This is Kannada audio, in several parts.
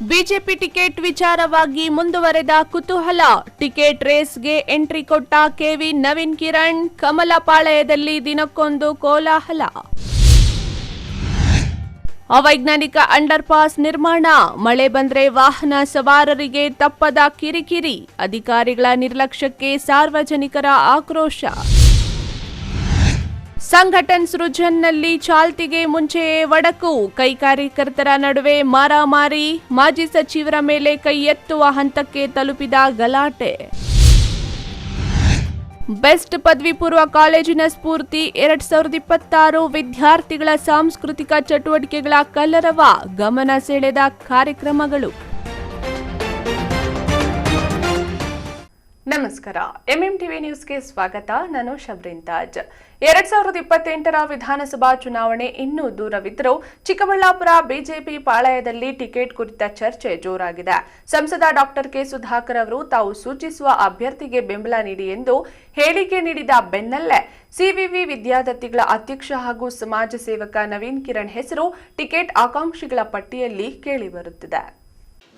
ಬಿಜೆಪಿ ಟಿಕೆಟ್ ವಿಚಾರವಾಗಿ ಮುಂದುವರೆದ ಕುತೂಹಲ. ಟಿಕೆಟ್ ರೇಸ್ಗೆ ಎಂಟ್ರಿ ಕೊಟ್ಟ ಕೆವಿ ನವೀನ್ ಕಿರಣ್. ಕಮಲಪಾಳ್ಯದಲ್ಲಿ ದಿನಕ್ಕೊಂದು ಕೋಲಾಹಲ. ಅವೈಜ್ಞಾನಿಕ ಅಂಡರ್ ಪಾಸ್ ನಿರ್ಮಾಣ. ಮಳೆ ಬಂದ್ರೆ ವಾಹನ ಸವಾರರಿಗೆ ತಪ್ಪದ ಕಿರಿಕಿರಿ. ಅಧಿಕಾರಿಗಳ ನಿರ್ಲಕ್ಷ್ಯಕ್ಕೆ ಸಾರ್ವಜನಿಕರ ಆಕ್ರೋಶ. ಸಂಘಟನ್ ಸೃಜನ್ನಲ್ಲಿ ಚಾಲ್ತಿಗೆ ಮುಂಚೆಯೇ ಒಡಕು. ಕೈ ಕಾರ್ಯಕರ್ತರ ನಡುವೆ ಮಾರಾಮಾರಿ. ಮಾಜಿ ಸಚಿವರ ಮೇಲೆ ಕೈ ಎತ್ತುವ ಹಂತಕ್ಕೆ ತಲುಪಿದ ಗಲಾಟೆ. ಬೆಸ್ಟ್ ಪದವಿ ಪೂರ್ವ ಕಾಲೇಜಿನ ಸ್ಫೂರ್ತಿ 2026 ವಿದ್ಯಾರ್ಥಿಗಳ ಸಾಂಸ್ಕೃತಿಕ ಚಟುವಟಿಕೆಗಳ ಕಲರವ. ಗಮನ ಸೆಳೆದ ಕಾರ್ಯಕ್ರಮಗಳು. ನಮಸ್ಕಾರ, ಎಂಎಂಟಿವಿ ನ್ಯೂಸ್ಗೆ ಸ್ವಾಗತ. ನಾನು ಶಬ್ರಿನ್ ತಾಜ್. 2028ರ ವಿಧಾನಸಭಾ ಚುನಾವಣೆ ಇನ್ನೂ ದೂರವಿದ್ದರೂ ಚಿಕ್ಕಬಳ್ಳಾಪುರ ಬಿಜೆಪಿ ಪಾಳಯದಲ್ಲಿ ಟಿಕೆಟ್ ಕುರಿತ ಚರ್ಚೆ ಜೋರಾಗಿದೆ. ಸಂಸದ ಡಾಕ್ಟರ್ ಕೆ ಸುಧಾಕರ್ ಅವರು ತಾವು ಸೂಚಿಸುವ ಅಭ್ಯರ್ಥಿಗೆ ಬೆಂಬಲ ನೀಡಿ ಎಂದು ಹೇಳಿಕೆ ನೀಡಿದ ಬೆನ್ನಲ್ಲೇ ಸಿವಿವಿ ವಿದ್ಯಾರ್ಥಿಗಳ ಅಧ್ಯಕ್ಷ ಹಾಗೂ ಸಮಾಜ ಸೇವಕ ನವೀನ್ ಕಿರಣ್ ಹೆಸರು ಟಿಕೆಟ್ ಆಕಾಂಕ್ಷಿಗಳ ಪಟ್ಟಿಯಲ್ಲಿ ಕೇಳಿಬರುತ್ತಿದೆ.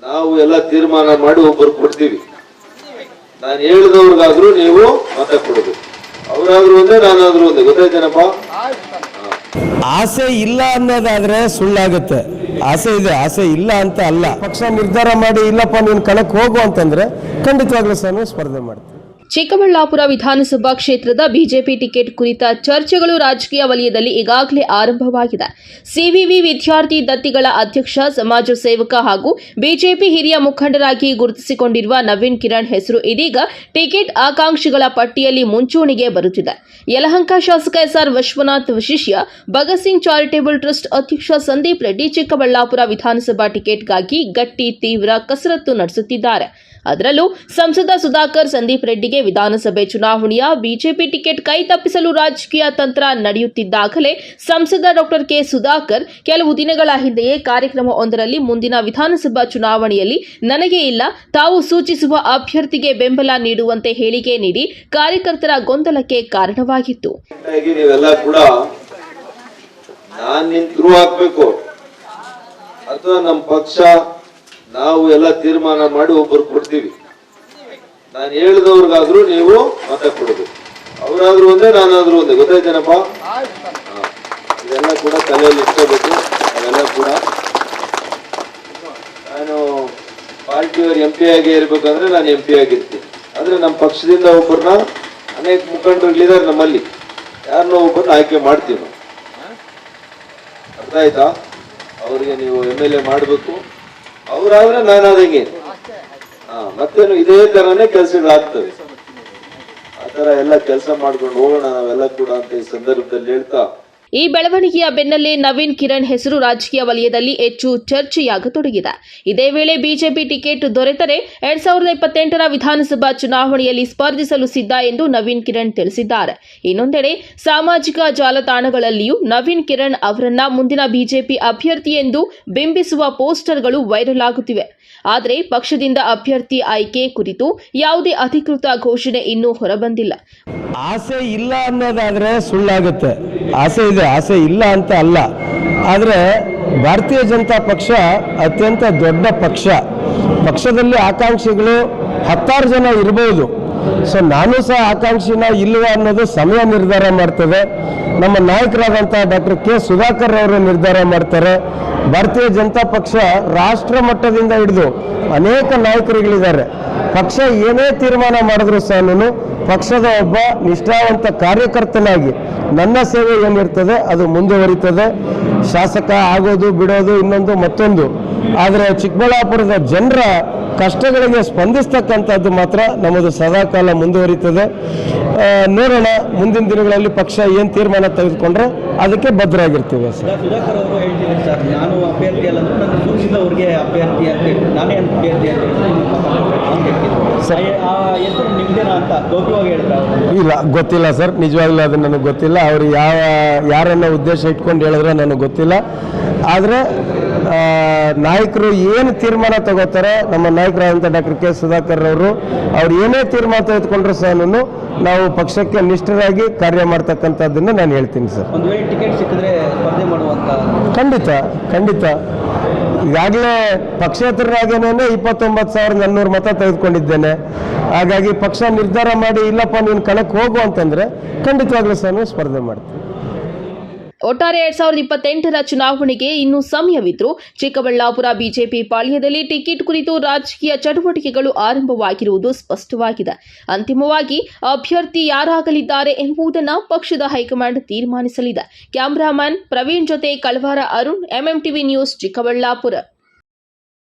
ನಾವು ಎಲ್ಲ ತೀರ್ಮಾನ ಮಾಡಿ ಒಬ್ಬರು ಕೊಡ್ತೀವಿ. ನಾನು ಹೇಳಿದವ್ರಿಗಾದ್ರೂ ನೀವು ಮತ ಕೊಡಬೇಕು. ಅವರಾದ್ರೂ ಒಂದೇ, ನಾನಾದ್ರೂ ಒಂದೇ. ಗೊತ್ತಾಯ್ತೇನಪ್ಪ? ಆಸೆ ಇಲ್ಲ ಅನ್ನೋದಾದ್ರೆ ಸುಳ್ಳಾಗುತ್ತೆ. ಆಸೆ ಇದೆ, ಆಸೆ ಇಲ್ಲ ಅಂತ ಅಲ್ಲ. ಪಕ್ಷ ನಿರ್ಧಾರ ಮಾಡಿ ಇಲ್ಲಪ್ಪ ನೀನು ಕಣಕ್ಕೆ ಹೋಗು ಅಂತಂದ್ರೆ ಖಂಡಿತವಾಗ್ಲೂ ನಾನು ಸ್ಪರ್ಧೆ ಮಾಡ್ತೀನಿ. ಚಿಕ್ಕಬಳ್ಳಾಪುರ ವಿಧಾನಸಭಾ ಕ್ಷೇತ್ರದ ಬಿಜೆಪಿ ಟಿಕೆಟ್ ಕುರಿತ ಚರ್ಚೆಗಳು ರಾಜಕೀಯ ವಲಯದಲ್ಲಿ ಈಗಾಗಲೇ ಆರಂಭವಾಗಿದೆ. ಸಿವಿವಿ ವಿದ್ಯಾರ್ಥಿ ದತ್ತಿಗಳ ಅಧ್ಯಕ್ಷ, ಸಮಾಜ ಸೇವಕ ಹಾಗೂ ಬಿಜೆಪಿ ಹಿರಿಯ ಮುಖಂಡರಾಗಿ ಗುರುತಿಸಿಕೊಂಡಿರುವ ನವೀನ್ ಕಿರಣ್ ಹೆಸರು ಇದೀಗ ಟಿಕೆಟ್ ಆಕಾಂಕ್ಷಿಗಳ ಪಟ್ಟಿಯಲ್ಲಿ ಮುಂಚೂಣಿಗೆ ಬರುತ್ತಿದೆ. ಯಲಹಂಕ ಶಾಸಕ ಎಸ್ಆರ್ ವಿಶ್ವನಾಥ್ ಶಿಷ್ಯ ಭಗತ್ ಸಿಂಗ್ ಚಾರಿಟೇಬಲ್ ಟ್ರಸ್ಟ್ ಅಧ್ಯಕ್ಷ ಸಂದೀಪ್ ರೆಡ್ಡಿ ಚಿಕ್ಕಬಳ್ಳಾಪುರ ವಿಧಾನಸಭಾ ಟಿಕೆಟ್ಗಾಗಿ ಗಟ್ಟಿ ತೀವ್ರ ಕಸರತ್ತು ನಡೆಸುತ್ತಿದ್ದಾರೆ. ಅದರಲ್ಲೂ ಸಂಸದ ಸುಧಾಕರ್ ಸಂದೀಪ್ ರೆಡ್ಡಿಗೆ ವಿಧಾನಸಭೆ ಚುನಾವಣೆಯ ಬಿಜೆಪಿ ಟಿಕೆಟ್ ಕೈ ತಪ್ಪಿಸಲು ರಾಜಕೀಯ ತಂತ್ರ ನಡೆಯುತ್ತಿದ್ದಾಗಲೇ ಸಂಸದ ಡಾಕ್ಟರ್ ಕೆ ಸುಧಾಕರ್ ಕೆಲವು ದಿನಗಳ ಹಿಂದೆಯೇ ಕಾರ್ಯಕ್ರಮವೊಂದರಲ್ಲಿ ಮುಂದಿನ ವಿಧಾನಸಭಾ ಚುನಾವಣೆಯಲ್ಲಿ ನನಗೆ ಇಲ್ಲ, ತಾವು ಸೂಚಿಸುವ ಅಭ್ಯರ್ಥಿಗೆ ಬೆಂಬಲ ನೀಡುವಂತೆ ಹೇಳಿಕೆ ನೀಡಿ ಕಾರ್ಯಕರ್ತರ ಗೊಂದಲಕ್ಕೆ ಕಾರಣವಾಗಿತ್ತು. ಅಥವಾ ನಮ್ಮ ಪಕ್ಷ ನಾವು ಎಲ್ಲ ತೀರ್ಮಾನ ಮಾಡಿ ಒಬ್ಬರು ಕೊಡ್ತೀವಿ. ನಾನು ಹೇಳಿದವ್ರಿಗಾದ್ರೂ ನೀವು ಮತ ಕೊಡಬೇಕು. ಅವರಾದ್ರೂ ಒಂದೇ, ನಾನಾದ್ರೂ ಒಂದೇ. ಗೊತ್ತಾಯ್ತೇನಪ್ಪ? ಇದೆಲ್ಲ ಕೂಡ ತಲೆಯಲ್ಲಿ ಇಟ್ಕೋಬೇಕು. ಅವೆಲ್ಲ ಕೂಡ ನಾನು ಪಾರ್ಟಿಯವ್ರ MP ಆಗಿ ಇರ್ಬೇಕಂದ್ರೆ ನಾನು MP ಆಗಿರ್ತೀನಿ. ಆದ್ರೆ ನಮ್ಮ ಪಕ್ಷದಿಂದ ಒಬ್ಬರನ್ನ, ಅನೇಕ ಮುಖಂಡರುಗಳಿದ್ದಾರೆ ನಮ್ಮಲ್ಲಿ, ಯಾರನ್ನೋ ಒಬ್ಬರನ್ನ ಆಯ್ಕೆ ಮಾಡ್ತೀವಿ ನಾವು. ಅರ್ಥ ಆಯ್ತಾ? ಅವ್ರಿಗೆ ನೀವು MLA ಮಾಡಬೇಕು. ಅವರಾದ್ರೆ ನಾನಾದಂಗೆ ಮತ್ತೇನು ಇದೇ ತರನೇ ಕೆಲಸಗಳಾಗ್ತವೆ. ಆ ತರ ಎಲ್ಲ ಕೆಲಸ ಮಾಡ್ಕೊಂಡು ಹೋಗೋಣ ನಾವೆಲ್ಲ ಕೂಡ ಅಂತ ಈ ಸಂದರ್ಭದಲ್ಲಿ ಹೇಳ್ತಾ, ಈ ಬೆಳವಣಿಗೆಯ ಬೆನ್ನಲ್ಲೇ ನವೀನ್ ಕಿರಣ್ ಹೆಸರು ರಾಜಕೀಯ ವಲಯದಲ್ಲಿ ಹೆಚ್ಚು ಚರ್ಚೆಯಾಗತೊಡಗಿದೆ. ಇದೇ ವೇಳೆ ಬಿಜೆಪಿ ಟಿಕೆಟ್ ದೊರೆತರೆ 2028ರ ವಿಧಾನಸಭಾ ಚುನಾವಣೆಯಲ್ಲಿ ಸ್ಪರ್ಧಿಸಲು ಸಿದ್ಧ ಎಂದು ನವೀನ್ ಕಿರಣ್ ತಿಳಿಸಿದ್ದಾರೆ. ಇನ್ನೊಂದೆಡೆ ಸಾಮಾಜಿಕ ಜಾಲತಾಣಗಳಲ್ಲಿಯೂ ನವೀನ್ ಕಿರಣ್ ಅವರನ್ನ ಮುಂದಿನ ಬಿಜೆಪಿ ಅಭ್ಯರ್ಥಿ ಎಂದು ಬಿಂಬಿಸುವ ಪೋಸ್ಟರ್ಗಳು ವೈರಲ್ ಆಗುತ್ತಿವೆ. ಆದರೆ ಪಕ್ಷದಿಂದ ಅಭ್ಯರ್ಥಿ ಆಯ್ಕೆ ಕುರಿತು ಯಾವುದೇ ಅಧಿಕೃತ ಘೋಷಣೆ ಇನ್ನೂ ಹೊರಬಂದಿಲ್ಲ. ಆಸೆ ಇಲ್ಲ ಅನ್ನೋದಾದ್ರೆ ಸುಳ್ಳಾಗುತ್ತೆ. ಆಸೆ ಇದೆ, ಆಸೆ ಇಲ್ಲ ಅಂತ ಅಲ್ಲ. ಆದರೆ ಭಾರತೀಯ ಜನತಾ ಪಕ್ಷ ಅತ್ಯಂತ ದೊಡ್ಡ ಪಕ್ಷ. ಪಕ್ಷದಲ್ಲಿ ಆಕಾಂಕ್ಷಿಗಳು 10 ಜನ ಇರಬಹುದು. ಸೊ ನಾನು ಸಹ ಆಕಾಂಕ್ಷಿನ ಇಲ್ವಾ ಅನ್ನೋದು ಸಮಯ ನಿರ್ಧಾರ ಮಾಡ್ತದೆ. ನಮ್ಮ ನಾಯಕರಾದಂಥ ಡಾಕ್ಟರ್ ಕೆ ಸುಧಾಕರ್ ಅವರು ನಿರ್ಧಾರ ಮಾಡ್ತಾರೆ. ಭಾರತೀಯ ಜನತಾ ಪಕ್ಷ ರಾಷ್ಟ್ರ ಮಟ್ಟದಿಂದ ಹಿಡಿದು ಅನೇಕ ನಾಯಕರುಗಳಿದ್ದಾರೆ. ಪಕ್ಷ ಏನೇ ತೀರ್ಮಾನ ಮಾಡಿದ್ರು ಸಹ ಪಕ್ಷದ ಒಬ್ಬ ನಿಷ್ಠಾವಂತ ಕಾರ್ಯಕರ್ತನಾಗಿ ನನ್ನ ಸೇವೆ ಏನಿರ್ತದೆ ಅದು ಮುಂದುವರಿತದೆ. ಶಾಸಕ ಆಗೋದು ಬಿಡೋದು ಇನ್ನೊಂದು ಮತ್ತೊಂದು, ಆದರೆ ಚಿಕ್ಕಬಳ್ಳಾಪುರದ ಜನರ ಕಷ್ಟಗಳಿಗೆ ಸ್ಪಂದಿಸ್ತಕ್ಕಂಥದ್ದು ಮಾತ್ರ ನಮ್ಮದು ಸದಾಕಾಲ ಮುಂದುವರಿತದೆ. ನೋಡೋಣ, ಮುಂದಿನ ದಿನಗಳಲ್ಲಿ ಪಕ್ಷ ಏನು ತೀರ್ಮಾನ ತೆಗೆದುಕೊಂಡ್ರೆ ಅದಕ್ಕೆ ಬದ್ಧರಾಗಿರ್ತೀವಿ. ಸುಧಾಕರ್ ಅವರು ಹೇಳ್ತಿದ್ದಾರೆ ಸರ್, ನಾನು ಅಭ್ಯರ್ಥಿ ಅಲ್ಲ, ನಾನು ಸೂಚಿಸಿದವ್ರಿಗೆ ಅಭ್ಯರ್ಥಿ ಅಂತ ನಾನೇ ಅಭ್ಯರ್ಥಿ ಅಂತ ಹೆಸರು ನಿಮ್ದೇನಾ ಅಂತ ಗೌರವವಾಗಿ ಹೇಳ್ತಾರೆ. ಇಲ್ಲ, ಗೊತ್ತಿಲ್ಲ ಸರ್, ನಿಜವಾಗ್ಲೂ ಅದು ನನಗೆ ಗೊತ್ತಿಲ್ಲ. ಅವರು ಯಾರನ್ನ ಉದ್ದೇಶ ಇಟ್ಕೊಂಡು ಹೇಳಿದ್ರೆ ನನಗೆ ಗೊತ್ತಿಲ್ಲ. ಆದರೆ ನಾಯಕರು ಏನು ತೀರ್ಮಾನ ತಗೋತಾರೆ, ನಮ್ಮ ನಾಯಕರಾದಂಥ ಡಾಕ್ಟರ್ ಕೆ ಸುಧಾಕರ್ ಅವರು ಏನೇ ತೀರ್ಮಾನ ತೆಗೆದುಕೊಂಡ್ರು ಸಹ ನಾವು ಪಕ್ಷಕ್ಕೆ ನಿಷ್ಠರಾಗಿ ಕಾರ್ಯ ಮಾಡ್ತಕ್ಕಂಥದ್ದನ್ನ ನಾನು ಹೇಳ್ತೀನಿ ಸರ್. ಒಂದು ವೇಳೆ ಟಿಕೆಟ್ ಸಿಕ್ಕಿದ್ರೆ ಸ್ಪರ್ಧೆ ಮಾಡುವಂತ? ಖಂಡಿತ ಖಂಡಿತ. ಈಗಾಗಲೇ ಪಕ್ಷೇತರರಾಗೇನೆ 29,400 ಮತ ತೆಗೆದುಕೊಂಡಿದ್ದೇನೆ. ಹಾಗಾಗಿ ಪಕ್ಷ ನಿರ್ಧಾರ ಮಾಡಿ ಇಲ್ಲಪ್ಪ ನೀನು ಕಣಕ್ಕೆ ಹೋಗು ಅಂತಂದರೆ ಖಂಡಿತವಾಗ್ಲೂ ನಾನು ಸ್ಪರ್ಧೆ ಮಾಡ್ತೀನಿ. ಒಟ್ಟಾರೆ 2028ರ ಚುನಾವಣೆಗೆ ಇನ್ನೂ ಸಮಯವಿದ್ರೂ ಚಿಕ್ಕಬಳ್ಳಾಪುರ ಬಿಜೆಪಿ ಪಾಳ್ಯದಲ್ಲಿ ಟಿಕೆಟ್ ಕುರಿತು ರಾಜಕೀಯ ಚಟುವಟಿಕೆಗಳು ಆರಂಭವಾಗಿರುವುದು ಸ್ಪಷ್ಟವಾಗಿದೆ. ಅಂತಿಮವಾಗಿ ಅಭ್ಯರ್ಥಿ ಯಾರಾಗಲಿದ್ದಾರೆ ಎಂಬುದನ್ನು ಪಕ್ಷದ ಹೈಕಮಾಂಡ್ ತೀರ್ಮಾನಿಸಲಿದೆ. ಕ್ಯಾಮರಾಮನ್ ಪ್ರವೀಣ್ ಜೊತೆ ಕಳವಾರ ಅರುಣ್, ಎಂಎಂಟಿವಿ ನ್ಯೂಸ್, ಚಿಕ್ಕಬಳ್ಳಾಪುರ.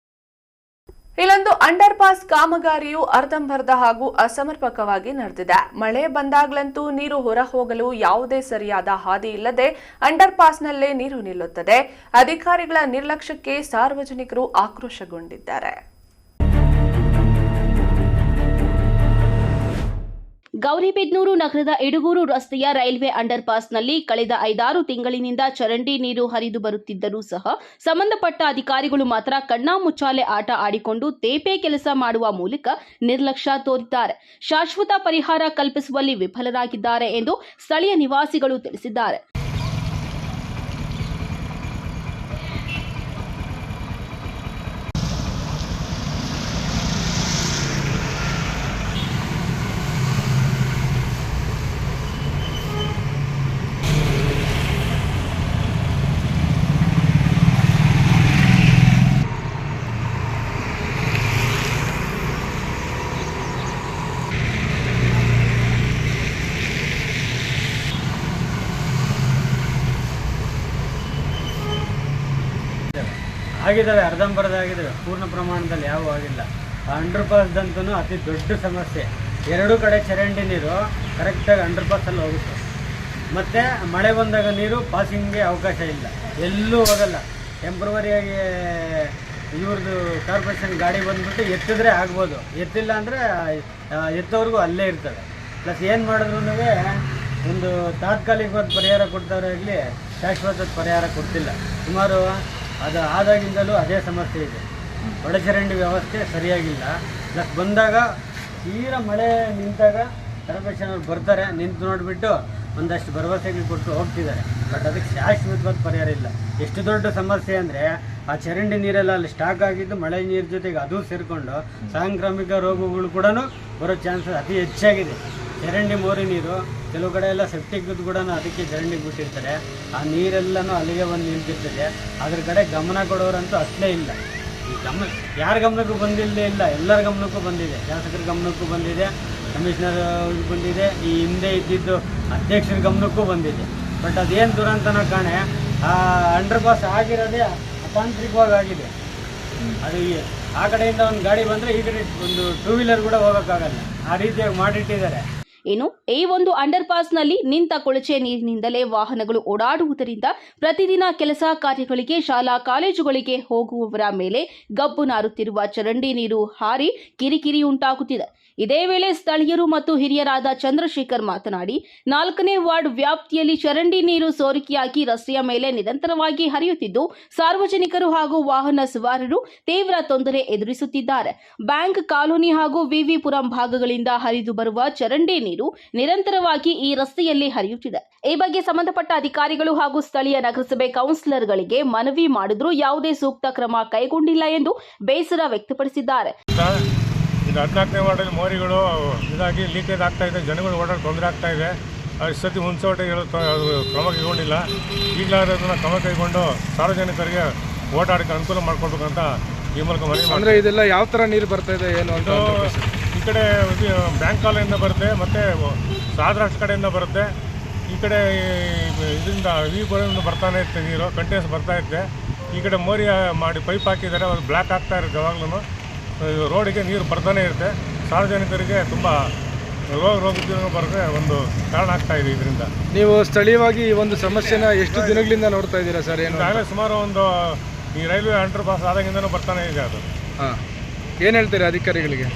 ಇಲ್ಲೊಂದು ಅಂಡರ್ ಪಾಸ್ ಕಾಮಗಾರಿಯು ಅರ್ಧಂಬರ್ಧ ಹಾಗೂ ಅಸಮರ್ಪಕವಾಗಿ ನಡೆದಿದೆ. ಮಳೆ ಬಂದಾಗಲಂತೂ ನೀರು ಹೊರ ಹೋಗಲು ಯಾವುದೇ ಸರಿಯಾದ ಹಾದಿ ಇಲ್ಲದೆ ಅಂಡರ್ ಪಾಸ್ನಲ್ಲೇ ನೀರು ನಿಲ್ಲುತ್ತದೆ. ಅಧಿಕಾರಿಗಳ ನಿರ್ಲಕ್ಷ್ಯಕ್ಕೆ ಸಾರ್ವಜನಿಕರು ಆಕ್ರೋಶಗೊಂಡಿದ್ದಾರೆ. ಗೌರಿಬಿದನೂರು ನಗರದ ಇಡುಗೂರು ರಸ್ತೆಯ ರೈಲ್ವೆ ಅಂಡರ್ ಪಾಸ್ನಲ್ಲಿ ಕಳೆದ 5-6 ತಿಂಗಳಿನಿಂದ ಚರಂಡಿ ನೀರು ಹರಿದು ಬರುತ್ತಿದ್ದರೂ ಸಹ ಸಂಬಂಧಪಟ್ಟ ಅಧಿಕಾರಿಗಳು ಮಾತ್ರ ಕಣ್ಣಾಮುಚ್ಚಾಲೆ ಆಟ ಆಡಿಕೊಂಡು ತೇಪೆ ಕೆಲಸ ಮಾಡುವ ಮೂಲಕ ನಿರ್ಲಕ್ಷ್ಯ ತೋರಿದ್ದಾರೆ. ಶಾಶ್ವತ ಪರಿಹಾರ ಕಲ್ಪಿಸುವಲ್ಲಿ ವಿಫಲರಾಗಿದ್ದಾರೆ ಎಂದು ಸ್ಥಳೀಯ ನಿವಾಸಿಗಳು ತಿಳಿಸಿದ್ದಾರೆ. ಆಗಿದ್ದಾವೆ, ಅರ್ಧಂಬರ್ಧ ಆಗಿದ್ದಾವೆ, ಪೂರ್ಣ ಪ್ರಮಾಣದಲ್ಲಿ ಯಾವುವು ಆಗಿಲ್ಲ. ಅಂಡರ್ ಪಾಸ್ದಂತೂ ಅತಿ ದೊಡ್ಡ ಸಮಸ್ಯೆ. ಎರಡೂ ಕಡೆ ಚರಂಡಿ ನೀರು ಕರೆಕ್ಟಾಗಿ ಅಂಡರ್ ಪಾಸಲ್ಲಿ ಹೋಗುತ್ತೆ. ಮತ್ತು ಮಳೆ ಬಂದಾಗ ನೀರು ಪಾಸಿಂಗ್ಗೆ ಅವಕಾಶ ಇಲ್ಲ, ಎಲ್ಲೂ ಹೋಗಲ್ಲ. ಟೆಂಪ್ರವರಿಯಾಗಿ ಇವ್ರದ್ದು ಕಾರ್ಪೊರೇಷನ್ ಗಾಡಿ ಬಂದುಬಿಟ್ಟು ಎತ್ತಿದ್ರೆ ಆಗ್ಬೋದು, ಎತ್ತಿಲ್ಲ ಅಂದರೆ ಎತ್ತೋರ್ಗೂ ಅಲ್ಲೇ ಇರ್ತವೆ. ಪ್ಲಸ್ ಏನು ಮಾಡಿದ್ರು ಒಂದು ತಾತ್ಕಾಲಿಕವಾದ ಪರಿಹಾರ ಕೊಡ್ತಾರೋ ಆಗಲಿ, ಶಾಶ್ವತ ಪರಿಹಾರ ಕೊಡ್ತಿಲ್ಲ. ಸುಮಾರು ಅದು ಆದಾಗಿಂದಲೂ ಅದೇ ಸಮಸ್ಯೆ ಇದೆ. ಒಳಚರಂಡಿ ವ್ಯವಸ್ಥೆ ಸರಿಯಾಗಿಲ್ಲ. ಪ್ಲಸ್ ಬಂದಾಗ ತೀರಾ ಮಳೆ ನಿಂತಾಗ ಕಾರ್ಪೊರೇಷನ್ ಅವ್ರು ಬರ್ತಾರೆ, ನಿಂತು ನೋಡಿಬಿಟ್ಟು ಒಂದಷ್ಟು ಭರವಸೆಗಳು ಕೊಟ್ಟು ಹೋಗ್ತಿದ್ದಾರೆ. ಬಟ್ ಅದಕ್ಕೆ ಶಾಶ್ವತವಾದ ಪರಿಹಾರ ಇಲ್ಲ. ಎಷ್ಟು ದೊಡ್ಡ ಸಮಸ್ಯೆ ಅಂದರೆ ಆ ಚರಂಡಿ ನೀರೆಲ್ಲ ಅಲ್ಲಿ ಸ್ಟಾಕ್ ಆಗಿದ್ದು ಮಳೆ ನೀರು ಜೊತೆಗೆ ಅದು ಸೇರಿಕೊಂಡು ಸಾಂಕ್ರಾಮಿಕ ರೋಗಗಳು ಕೂಡ ಬರೋ ಚಾನ್ಸಸ್ ಅತಿ ಹೆಚ್ಚಾಗಿದೆ. ಚರಂಡಿ ಮೋರಿ ನೀರು ಕೆಲವು ಕಡೆ ಎಲ್ಲ ಸೆಪ್ಟಿಕ್ದು ಕೂಡ ಅದಕ್ಕೆ ಚರಂಡಿಗೆ ಬಿಟ್ಟಿರ್ತಾರೆ. ಆ ನೀರೆಲ್ಲನೂ ಅಲ್ಲಿಗೆ ಬಂದು ನಿಂತಿರ್ತದೆ. ಅದ್ರ ಕಡೆ ಗಮನ ಕೊಡೋರಂತೂ ಅಷ್ಟೇ ಇಲ್ಲ. ಈ ಯಾರ ಗಮನಕ್ಕೂ ಬಂದಿಲ್ಲೇ ಇಲ್ಲ, ಎಲ್ಲರ ಗಮನಕ್ಕೂ ಬಂದಿದೆ. ಶಾಸಕರ ಗಮನಕ್ಕೂ ಬಂದಿದೆ, ಕಮಿಷನರ್ ಬಂದಿದೆ, ಈ ಹಿಂದೆ ಇದ್ದಿದ್ದು ಅಧ್ಯಕ್ಷರ ಗಮನಕ್ಕೂ ಬಂದಿದೆ. ಬಟ್ ಅದೇನು ದುರಂತನ ಕಾಣೆ, ಆ ಅಂಡರ್ ಪಾಸ್ ಆಗಿರೋದೇ ಅತಾಂತ್ರಿಕವಾಗಿ ಆಗಿದೆ. ಅದು ಆ ಕಡೆಯಿಂದ ಒಂದು ಗಾಡಿ ಬಂದರೆ ಈ ಕಡೆ ಒಂದು 2 ವೀಲರ್ ಕೂಡ ಹೋಗೋಕ್ಕಾಗಲ್ಲ, ಆ ರೀತಿಯಾಗಿ ಮಾಡಿಟ್ಟಿದ್ದಾರೆ. ಇನ್ನು ಈ ಒಂದು ಅಂಡರ್ ಪಾಸ್ನಲ್ಲಿ ನಿಂತ ಕೊಳಚೆ ನೀರಿನಿಂದಲೇ ವಾಹನಗಳು ಓಡಾಡುವುದರಿಂದ ಪ್ರತಿದಿನ ಕೆಲಸ ಕಾರ್ಯಗಳಿಗೆ, ಶಾಲಾ ಕಾಲೇಜುಗಳಿಗೆ ಹೋಗುವವರ ಮೇಲೆ ಗಬ್ಬು ನಾರುತ್ತಿರುವ ಚರಂಡಿ ನೀರು ಹಾರಿ ಕಿರಿಕಿರಿ ಉಂಟಾಗುತ್ತಿದೆ. ಇದೇ ವೇಳೆ ಸ್ಥಳೀಯರು ಮತ್ತು ಹಿರಿಯರಾದ ಚಂದ್ರಶೇಖರ್ ಮಾತನಾಡಿ, 4ನೇ ವಾರ್ಡ್ ವ್ಯಾಪ್ತಿಯಲ್ಲಿ ಚರಂಡಿ ನೀರು ಸೋರಿಕೆಯಾಗಿ ರಸ್ತೆಯ ಮೇಲೆ ನಿರಂತರವಾಗಿ ಹರಿಯುತ್ತಿದ್ದು ಸಾರ್ವಜನಿಕರು ಹಾಗೂ ವಾಹನ ಸವಾರರು ತೀವ್ರ ತೊಂದರೆ ಎದುರಿಸುತ್ತಿದ್ದಾರೆ. ಬ್ಯಾಂಕ್ ಕಾಲೋನಿ ಹಾಗೂ ವಿವಿಪುರಂ ಭಾಗಗಳಿಂದ ಹರಿದು ಬರುವ ಚರಂಡಿ ನೀರು ನಿರಂತರವಾಗಿ ಈ ರಸ್ತೆಯಲ್ಲಿ ಹರಿಯುತ್ತಿದೆ. ಈ ಬಗ್ಗೆ ಸಂಬಂಧಪಟ್ಟ ಅಧಿಕಾರಿಗಳು ಹಾಗೂ ಸ್ಥಳೀಯ ನಗರಸಭೆ ಕೌನ್ಸಿಲರ್ಗಳಿಗೆ ಮನವಿ ಮಾಡಿದ್ರೂ ಯಾವುದೇ ಸೂಕ್ತ ಕ್ರಮ ಕೈಗೊಂಡಿಲ್ಲ ಎಂದು ಬೇಸರ ವ್ಯಕ್ತಪಡಿಸಿದ್ದಾರೆ. 14ನೇ ವಾರ್ಡಲ್ಲಿ ಮೋರಿಗಳು ಇದಾಗಿ ಲೀಕೇಜ್ ಆಗ್ತಾ ಇದೆ, ಜನಗಳು ಓಡಾಡಿ ತೊಂದರೆ ಆಗ್ತಾ ಇದೆ. ಸತಿ ಮುನ್ಸಿಪಾಲ್ಟಿ ಕ್ರಮ ಕೈಗೊಂಡಿಲ್ಲ. ಈಗಲಾದ್ರೂ ಅದನ್ನು ಕ್ರಮ ಕೈಗೊಂಡು ಸಾರ್ವಜನಿಕರಿಗೆ ಓಡಾಡಕ್ಕೆ ಅನುಕೂಲ ಮಾಡಿಕೊಡ್ಬೇಕಂತ ಈ ಮೂಲಕ ಮನವಿ ಅಂದರೆ ಇದೆಲ್ಲ ಯಾವ ಥರ ನೀರು ಬರ್ತಾ ಇದೆ ಏನು ಅಂತ? ಈ ಕಡೆ ಬ್ಯಾಂಕ್ ಕಾಲೋನಿಯಿಂದ ಬರುತ್ತೆ, ಮತ್ತು ಸಾದ್ರಾಷ್ಟ್ರ ಕಡೆಯಿಂದ ಬರುತ್ತೆ. ಈ ಕಡೆ ಇದರಿಂದ ವಿಪುರದಿಂದ ಬರ್ತಾನೆ ಇರುತ್ತೆ, ನೀರು ಕಂಟಿನ್ಯೂಸ್ ಬರ್ತಾ ಇರುತ್ತೆ. ಈ ಕಡೆ ಮೋರಿ ಮಾಡಿ ಪೈಪ್ ಹಾಕಿದ್ದಾರೆ, ಅದು ಬ್ಲ್ಯಾಕ್ ಆಗ್ತಾ ಇರುತ್ತೆ. ಯಾವಾಗಲೂ ರೋಡಿಗೆ ನೀರು ಬರ್ತಾನೆ ಇರುತ್ತೆ. ಸಾರ್ವಜನಿಕರಿಗೆ ತುಂಬ ರೋಗ ಬರೋಕ್ಕೆ ಒಂದು ಕಾರಣ ಆಗ್ತಾ ಇದೆ. ಇದರಿಂದ ನೀವು ಸ್ಥಳೀಯವಾಗಿ ಈ ಒಂದು ಸಮಸ್ಯೆನ ಎಷ್ಟು ದಿನಗಳಿಂದ ನೋಡ್ತಾ ಇದ್ದೀರಾ ಸರ್? ಏನು ಆಗಲೇ ಸುಮಾರು ಒಂದು ಈ ರೈಲ್ವೆ ಅಂಡರ್ ಪಾಸ್ ಆದಾಗಿಂದನೂ ಬರ್ತಾನೆ ಇದೆ ಅದು. ಹಾಂ, ಏನು ಹೇಳ್ತೀರಿ ಅಧಿಕಾರಿಗಳಿಗೆ?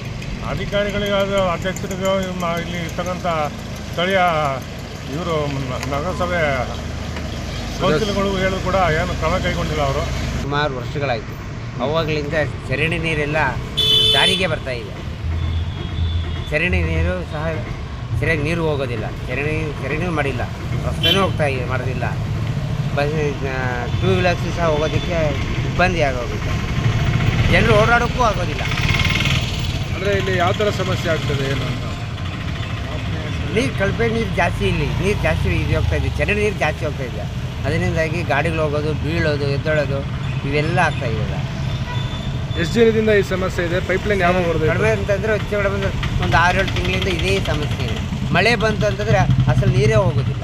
ಅದು ಅಧ್ಯಕ್ಷರಿಗೆ, ಇಲ್ಲಿ ಇರ್ತಕ್ಕಂಥ ಸ್ಥಳೀಯ ಇವರು ನಗರಸಭೆ ಕೌನ್ಸಿಲ್ಗಳು ಹೇಳೋದು ಕೂಡ ಏನು ಕ್ರಮ ಕೈಗೊಂಡಿಲ್ಲ ಅವರು. ಸುಮಾರು ವರ್ಷಗಳಾಯಿತು. ಅವಾಗಲಿಂದ ಚರಂಡಿ ನೀರೆಲ್ಲ ದಾರಿಗೆ ಬರ್ತಾ ಇದೆ. ಚರಂಡಿ ನೀರು ಸಹ ಸರಿಯಾಗಿ ನೀರು ಹೋಗೋದಿಲ್ಲ, ಚರಂಡಿನೂ ಮಾಡಿಲ್ಲ, ರಸ್ತೆನೂ ಹೋಗ್ತಾ ಇದೆ ಮಾಡೋದಿಲ್ಲ. 2 ವೀಲರ್ಸ್ ಸಹ ಹೋಗೋದಕ್ಕೆ ಇಬ್ಬಂದಿ ಆಗೋಗುತ್ತೆ, ಜನರು ಓಡಾಡೋಕ್ಕೂ ಆಗೋದಿಲ್ಲ. ಅಂದರೆ ಇಲ್ಲಿ ಯಾವ ಥರ ಸಮಸ್ಯೆ ಆಗ್ತದೆ ಏನು ಅಂತ? ನೀರು ಕಳಪೆ ನೀರು ಜಾಸ್ತಿ, ಇಲ್ಲಿ ನೀರು ಜಾಸ್ತಿ ಇದು ಹೋಗ್ತಾ ಇದೆ, ಚರಂಡಿ ನೀರು ಜಾಸ್ತಿ ಹೋಗ್ತಾ ಇದೆ. ಅದರಿಂದಾಗಿ ಗಾಡಿಗಳು ಹೋಗೋದು, ಬೀಳೋದು, ಎದ್ದೋಳೋದು ಇವೆಲ್ಲ ಆಗ್ತಾ ಇದೆಯಲ್ಲ. ಎಷ್ಟು ದಿನದಿಂದ ಈ ಸಮಸ್ಯೆ ಇದೆ? ಪೈಪ್ಲೈನ್ ಯಾವಾಗ ಹೊಡೆದು? ಕಡಿಮೆ ಅಂತಂದರೆ ಹೆಚ್ಚು ಕಡಿಮೆ ಬಂದು ಒಂದು 6-7 ತಿಂಗಳಿಂದ ಇದೇ ಸಮಸ್ಯೆ ಇದೆ. ಮಳೆ ಬಂತು ಅಂತಂದರೆ ಅಸಲು ನೀರೇ ಹೋಗೋದಿಲ್ಲ.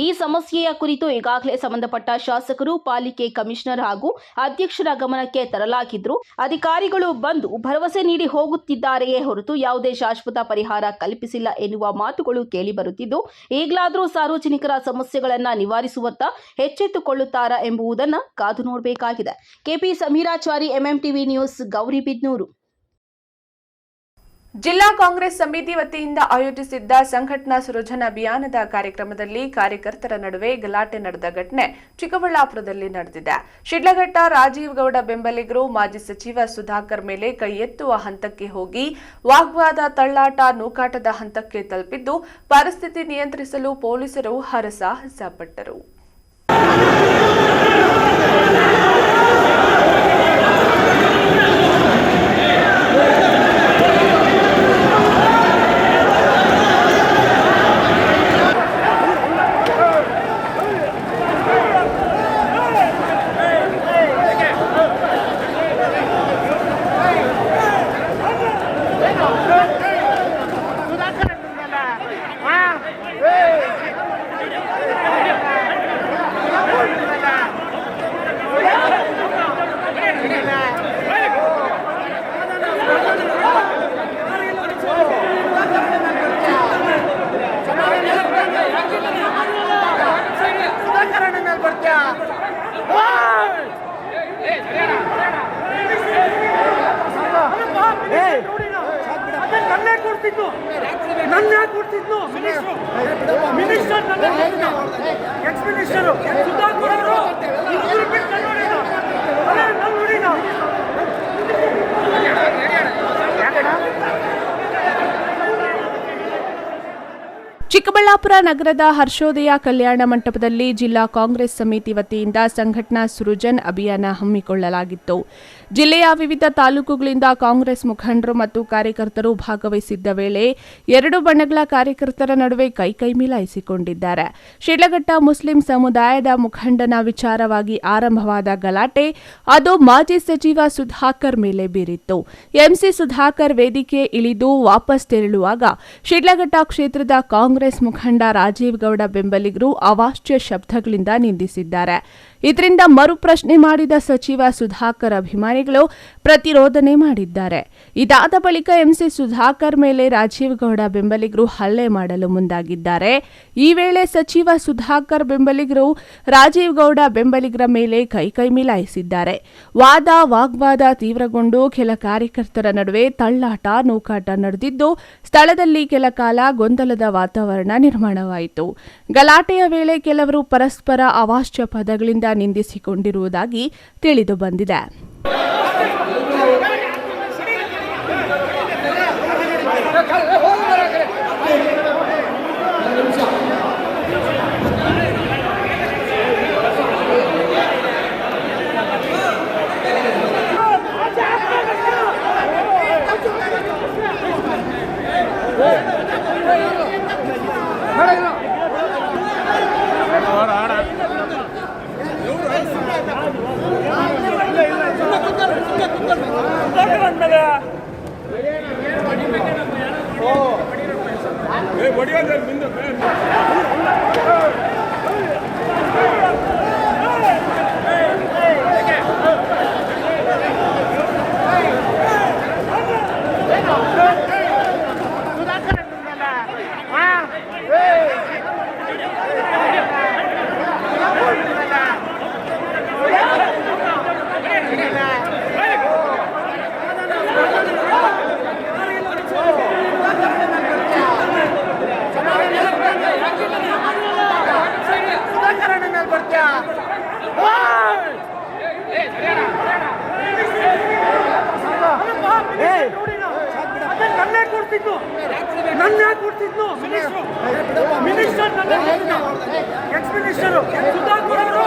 ಈ ಸಮಸ್ಯೆಯ ಕುರಿತು ಈಗಾಗಲೇ ಸಂಬಂಧಪಟ್ಟ ಶಾಸಕರು, ಪಾಲಿಕೆ ಕಮಿಷನರ್ ಹಾಗೂ ಅಧ್ಯಕ್ಷರ ಗಮನಕ್ಕೆ ತರಲಾಗಿದ್ರು. ಅಧಿಕಾರಿಗಳು ಬಂದು ಭರವಸೆ ನೀಡಿ ಹೋಗುತ್ತಿದ್ದಾರೆಯೇ ಹೊರತು ಯಾವುದೇ ಶಾಶ್ವತ ಪರಿಹಾರ ಕಲ್ಪಿಸಿಲ್ಲ ಎನ್ನುವ ಮಾತುಗಳು ಕೇಳಿಬರುತ್ತಿದ್ದು, ಈಗಲಾದರೂ ಸಾರ್ವಜನಿಕರ ಸಮಸ್ಯೆಗಳನ್ನು ನಿವಾರಿಸುವತ್ತ ಎಚ್ಚೆತ್ತುಕೊಳ್ಳುತ್ತಾರಾ ಎಂಬುದನ್ನು ಕಾದು ನೋಡಬೇಕಾಗಿದೆ. KP Sameerachari, MMTV news, Gauribidanur. ಜಿಲ್ಲಾ ಕಾಂಗ್ರೆಸ್ ಸಮಿತಿ ವತಿಯಿಂದ ಆಯೋಜಿಸಿದ್ದ ಸಂಘಟನಾ ಸೃಜನ ಅಭಿಯಾನದ ಕಾರ್ಯಕ್ರಮದಲ್ಲಿ ಕಾರ್ಯಕರ್ತರ ನಡುವೆ ಗಲಾಟೆ ನಡೆದ ಘಟನೆ ಚಿಕ್ಕಬಳ್ಳಾಪುರದಲ್ಲಿ ನಡೆದಿದೆ. ಶಿಡ್ಲಘಟ್ಟ ರಾಜೀವ್ ಗೌಡ ಬೆಂಬಲಿಗರು ಮಾಜಿ ಸಚಿವ ಸುಧಾಕರ್ ಮೇಲೆ ಕೈ ಎತ್ತುವ ಹಂತಕ್ಕೆ ಹೋಗಿ ವಾಗ್ವಾದ, ತಳ್ಳಾಟ, ನೂಕಾಟದ ಹಂತಕ್ಕೆ ತಲುಪಿದ್ದು, ಪರಿಸ್ಥಿತಿ ನಿಯಂತ್ರಿಸಲು ಪೊಲೀಸರು ಹರಸಾಹಸಪಟ್ಟರು. ಚಿಕ್ಕಬಳ್ಳಾಪುರ ನಗರದ ಹರ್ಷೋದಯ ಕಲ್ಯಾಣ ಮಂಟಪದಲ್ಲಿ ಜಿಲ್ಲಾ ಕಾಂಗ್ರೆಸ್ ಸಮಿತಿ ವತಿಯಿಂದ ಸಂಘಟನಾ ಸೃಜನ್ ಅಭಿಯಾನ ಹಮ್ಮಿಕೊಳ್ಳಲಾಗಿತ್ತು. ಜಿಲ್ಲೆಯ ವಿವಿಧ ತಾಲೂಕುಗಳಿಂದ ಕಾಂಗ್ರೆಸ್ ಮುಖಂಡರು ಮತ್ತು ಕಾರ್ಯಕರ್ತರು ಭಾಗವಹಿಸಿದ್ದ ವೇಳೆ 2 ಬಣಗಳ ಕಾರ್ಯಕರ್ತರ ನಡುವೆ ಕೈ ಮಿಲಾಯಿಸಿಕೊಂಡಿದ್ದಾರೆ. ಶಿಡ್ಲಘಟ್ಟ ಮುಸ್ಲಿಂ ಸಮುದಾಯದ ಮುಖಂಡನ ವಿಚಾರವಾಗಿ ಆರಂಭವಾದ ಗಲಾಟೆ ಅದು ಮಾಜಿ ಸಚಿವ ಸುಧಾಕರ್ ಮೇಲೆ ಬೀರಿತ್ತು. ಎಂಸಿ ಸುಧಾಕರ್ ವೇದಿಕೆ ಇಳಿದು ವಾಪಸ್ ತೆರಳುವಾಗ ಶಿಡ್ಲಘಟ್ಟ ಕ್ಷೇತ್ರದ ಕಾಂಗ್ರೆಸ್ ಮುಖಂಡ ರಾಜೀವ್ ಗೌಡ ಬೆಂಬಲಿಗರು ಅವಾಚ್ಯ ಶಬ್ದಗಳಿಂದ ನಿಂದಿಸಿದ್ದಾರೆ. ಇದರಿಂದ ಮರುಪ್ರಶ್ನೆ ಮಾಡಿದ ಸಚಿವ ಸುಧಾಕರ್ ಅಭಿಮಾನಿಗಳು ಪ್ರತಿರೋಧನೆ ಮಾಡಿದ್ದಾರೆ. ಇದಾದ ಬಳಿಕ ಎಂಸಿ ಸುಧಾಕರ್ ಮೇಲೆ ರಾಜೀವ್ ಗೌಡ ಬೆಂಬಲಿಗರು ಹಲ್ಲೆ ಮಾಡಲು ಮುಂದಾಗಿದ್ದಾರೆ. ಈ ವೇಳೆ ಸಚಿವ ಸುಧಾಕರ್ ಬೆಂಬಲಿಗರು ರಾಜೀವ್ ಗೌಡ ಬೆಂಬಲಿಗರ ಮೇಲೆ ಕೈ ಮಿಲಾಯಿಸಿದ್ದಾರೆ. ವಾಗ್ವಾದ ತೀವ್ರಗೊಂಡು ಕೆಲ ಕಾರ್ಯಕರ್ತರ ನಡುವೆ ತಳ್ಳಾಟ, ನೂಕಾಟ ನಡೆದಿದ್ದು, ಸ್ಥಳದಲ್ಲಿ ಕೆಲ ಕಾಲ ಗೊಂದಲದ ವಾತಾವರಣ ನಿರ್ಮಾಣವಾಯಿತು. ಗಲಾಟೆಯ ವೇಳೆ ಕೆಲವರು ಪರಸ್ಪರ ಅವಾಚ್ಯ ಪದಗಳಿಂದ ನಿಂದಿಸಿಕೊಂಡಿರುವುದಾಗಿ ತಿಳಿದು ಬಂದಿದೆ. ಎಕ್ಸ್ ಮಿನಿಸ್ಟರ್ ಸುಧಾಕರ್ ಅವರು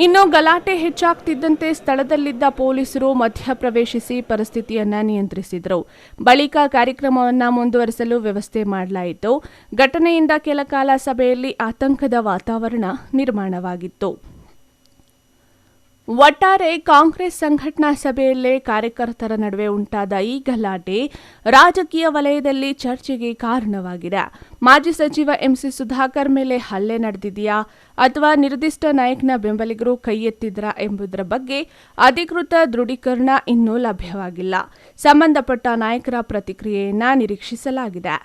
ಇನ್ನು ಗಲಾಟೆ ಹೆಚ್ಚಾಗ್ತಿದ್ದಂತೆ ಸ್ಥಳದಲ್ಲಿದ್ದ ಪೊಲೀಸರು ಮಧ್ಯಪ್ರವೇಶಿಸಿ ಪರಿಸ್ಥಿತಿಯನ್ನ ನಿಯಂತ್ರಿಸಿದರು. ಬಳಿಕ ಕಾರ್ಯಕ್ರಮವನ್ನು ಮುಂದುವರಿಸಲು ವ್ಯವಸ್ಥೆ ಮಾಡಲಾಯಿತು. ಘಟನೆಯಿಂದ ಕೆಲ ಕಾಲ ಸಭೆಯಲ್ಲಿ ಆತಂಕದ ವಾತಾವರಣ ನಿರ್ಮಾಣವಾಗಿತ್ತು. ಒಟ್ಟಾರೆ ಕಾಂಗ್ರೆಸ್ ಸಂಘಟನಾ ಸಭೆಯಲ್ಲೇ ಕಾರ್ಯಕರ್ತರ ನಡುವೆ ಉಂಟಾದ ಈ ಗಲಾಟೆ ರಾಜಕೀಯ ವಲಯದಲ್ಲಿ ಚರ್ಚೆಗೆ ಕಾರಣವಾಗಿದೆ. ಮಾಜಿ ಸಚಿವ ಎಂಸಿ ಸುಧಾಕರ್ ಮೇಲೆ ಹಲ್ಲೆ ನಡೆದಿದೆಯಾ ಅಥವಾ ನಿರ್ದಿಷ್ಟ ನಾಯಕನ ಬೆಂಬಲಿಗರು ಕೈ ಎತ್ತಿದ್ರಾ ಎಂಬುದರ ಬಗ್ಗೆ ಅಧಿಕೃತ ದೃಢೀಕರಣ ಇನ್ನೂ ಲಭ್ಯವಾಗಿಲ್ಲ. ಸಂಬಂಧಪಟ್ಟ ನಾಯಕರ ಪ್ರತಿಕ್ರಿಯೆಯನ್ನ ನಿರೀಕ್ಷಿಸಲಾಗಿದೆ.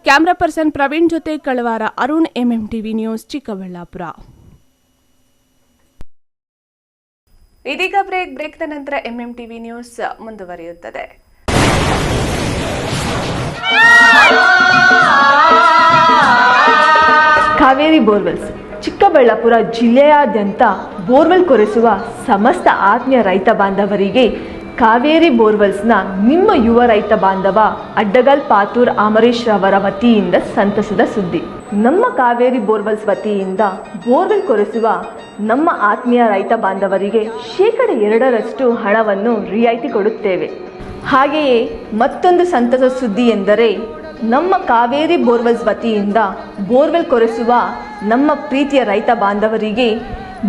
ಕ್ಯಾಮರಾ ಪರ್ಸನ್ ಪ್ರವೀಣ್ ಜೊತೆ ಕಳವಾರ ಅರುಣ್, MMTV ನ್ಯೂಸ್, ಚಿಕ್ಕಬಳ್ಳಾಪುರ. ಇದೀಗ ಬ್ರೇಕ್ನ ನಂತರ MMTV ನ್ಯೂಸ್ ಮುಂದುವರಿಯುತ್ತದೆ. ಕಾವೇರಿ ಬೋರ್ವೆಲ್ಸ್ ಚಿಕ್ಕಬಳ್ಳಾಪುರ ಜಿಲ್ಲೆಯಾದ್ಯಂತ ಬೋರ್ವೆಲ್ ಕೊರೆಸುವ ಸಮಸ್ತ ಆತ್ಮೀಯ ರೈತ ಬಾಂಧವರಿಗೆ ಕಾವೇರಿ ಬೋರ್ವೆಲ್ಸ್ನ ನಿಮ್ಮ ಯುವ ರೈತ ಬಾಂಧವ ಅಡ್ಡಗಲ್ ಪಾತೂರ್ ಅಮರೀಶ್ ರವರ ವತಿಯಿಂದ ಸಂತಸದ ಸುದ್ದಿ. ನಮ್ಮ ಕಾವೇರಿ ಬೋರ್ವೆಲ್ಸ್ ವತಿಯಿಂದ ಬೋರ್ವೆಲ್ ಕೊರೆಸುವ ನಮ್ಮ ಆತ್ಮೀಯ ರೈತ ಬಾಂಧವರಿಗೆ 2% ಹಣವನ್ನು ರಿಯಾಯಿತಿ ಕೊಡುತ್ತೇವೆ. ಹಾಗೆಯೇ ಮತ್ತೊಂದು ಸಂತಸ ಸುದ್ದಿ ಎಂದರೆ ನಮ್ಮ ಕಾವೇರಿ ಬೋರ್ವೆಲ್ಸ್ ವತಿಯಿಂದ ಬೋರ್ವೆಲ್ ಕೊರೆಸುವ ನಮ್ಮ ಪ್ರೀತಿಯ ರೈತ ಬಾಂಧವರಿಗೆ